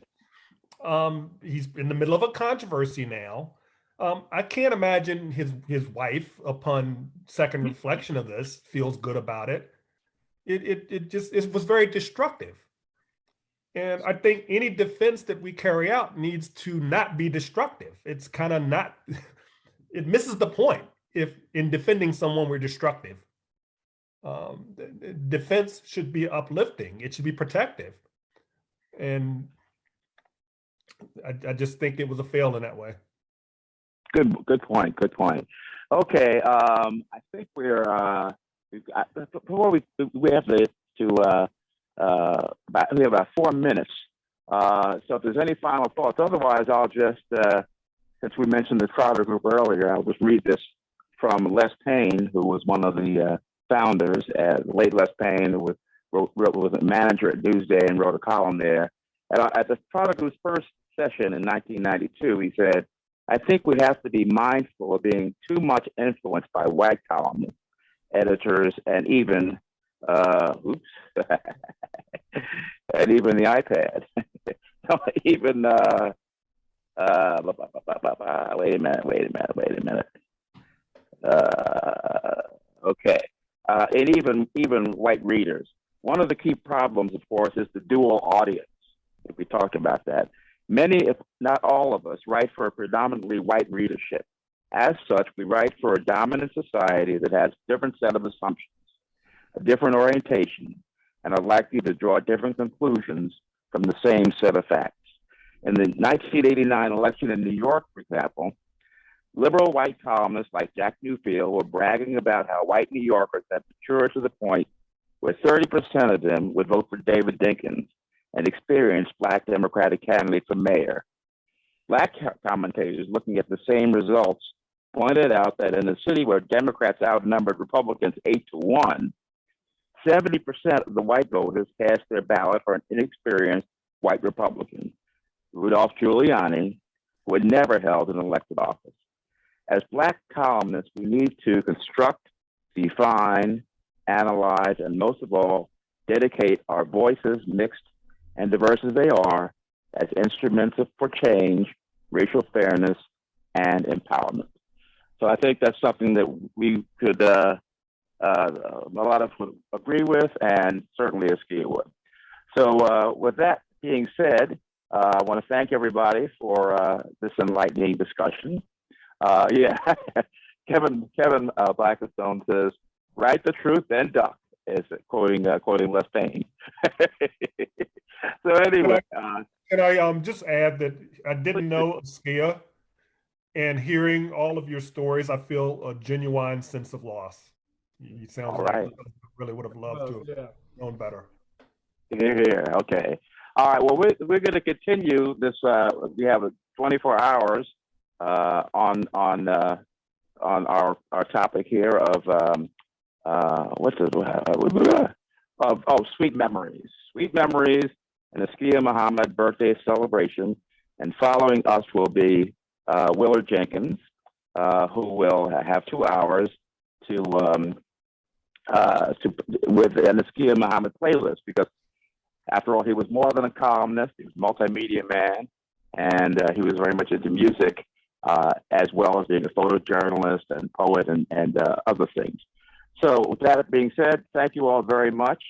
He's in the middle of a controversy now. I can't imagine his wife, upon second reflection of this, feels good about it. It was very destructive. And I think any defense that we carry out needs to not be destructive. It's kind of not, it misses the point if in defending someone we're destructive. Defense should be uplifting. It should be protective. And I just think it was a fail in that way. Good point. Okay, I think we have about 4 minutes. So if there's any final thoughts, otherwise I'll just, since we mentioned the Crowder Group earlier, I'll just read this from Les Payne, who was one of the founders, late Les Payne, who was a manager at Newsday and wrote a column there. At the Crowder Group's first session in 1992, he said, "I think we have to be mindful of being too much influenced by white columnists, editors, and even and even the iPad. Even wait a minute. Okay, and even white readers. One of the key problems, of course, is the dual audience. If we talked about that, many, if not all of us, write for a predominantly white readership. As such, we write for a dominant society that has a different set of assumptions, a different orientation, and are likely to draw different conclusions from the same set of facts. In the 1989 election in New York, for example, liberal white columnists like Jack Newfield were bragging about how white New Yorkers had matured to the point where 30% of them would vote for David Dinkins, an experienced Black Democratic candidate for mayor. Black commentators looking at the same results pointed out that in a city where Democrats outnumbered Republicans 8-1, 70% of the white voters cast their ballot for an inexperienced white Republican, Rudolph Giuliani, who had never held an elected office. As Black columnists, we need to construct, define, analyze, and most of all, dedicate our voices, mixed and diverse as they are, as instruments for change, racial fairness, and empowerment. So I think that's something that we could, a lot of us agree with, and certainly Askia would. So with that being said, I want to thank everybody for this enlightening discussion. Kevin Blackistone says, "Write the truth and duck," is quoting Les Payne. So anyway, can I just add that I didn't know Askia, and hearing all of your stories, I feel a genuine sense of loss. You sound like I really would have loved to have known better. Here. Okay. All right. Well, we're going to continue this. We have 24 hours on our topic here of what's this? Sweet Memories. Sweet Memories, an Askia Muhammad birthday celebration. And following us will be Willard Jenkins, who will have 2 hours with an Askia Muhammad playlist, because after all, he was more than a columnist. He was a multimedia man, and he was very much into music, as well as being a photojournalist and poet and other things. So with that being said, thank you all very much.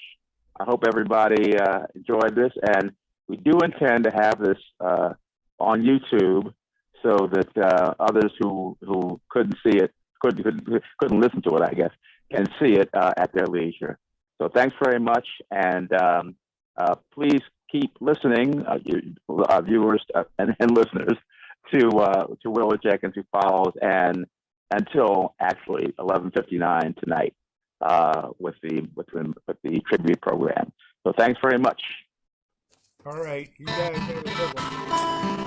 I hope everybody enjoyed this, and we do intend to have this on YouTube so that others who couldn't see it, couldn't listen to it, I guess, can see it at their leisure. So thanks very much, and please keep listening, viewers and listeners, to Willard Jenkins, who follows, and until actually 11:59 tonight with the tribute program. So thanks very much. All right, you guys have a good one.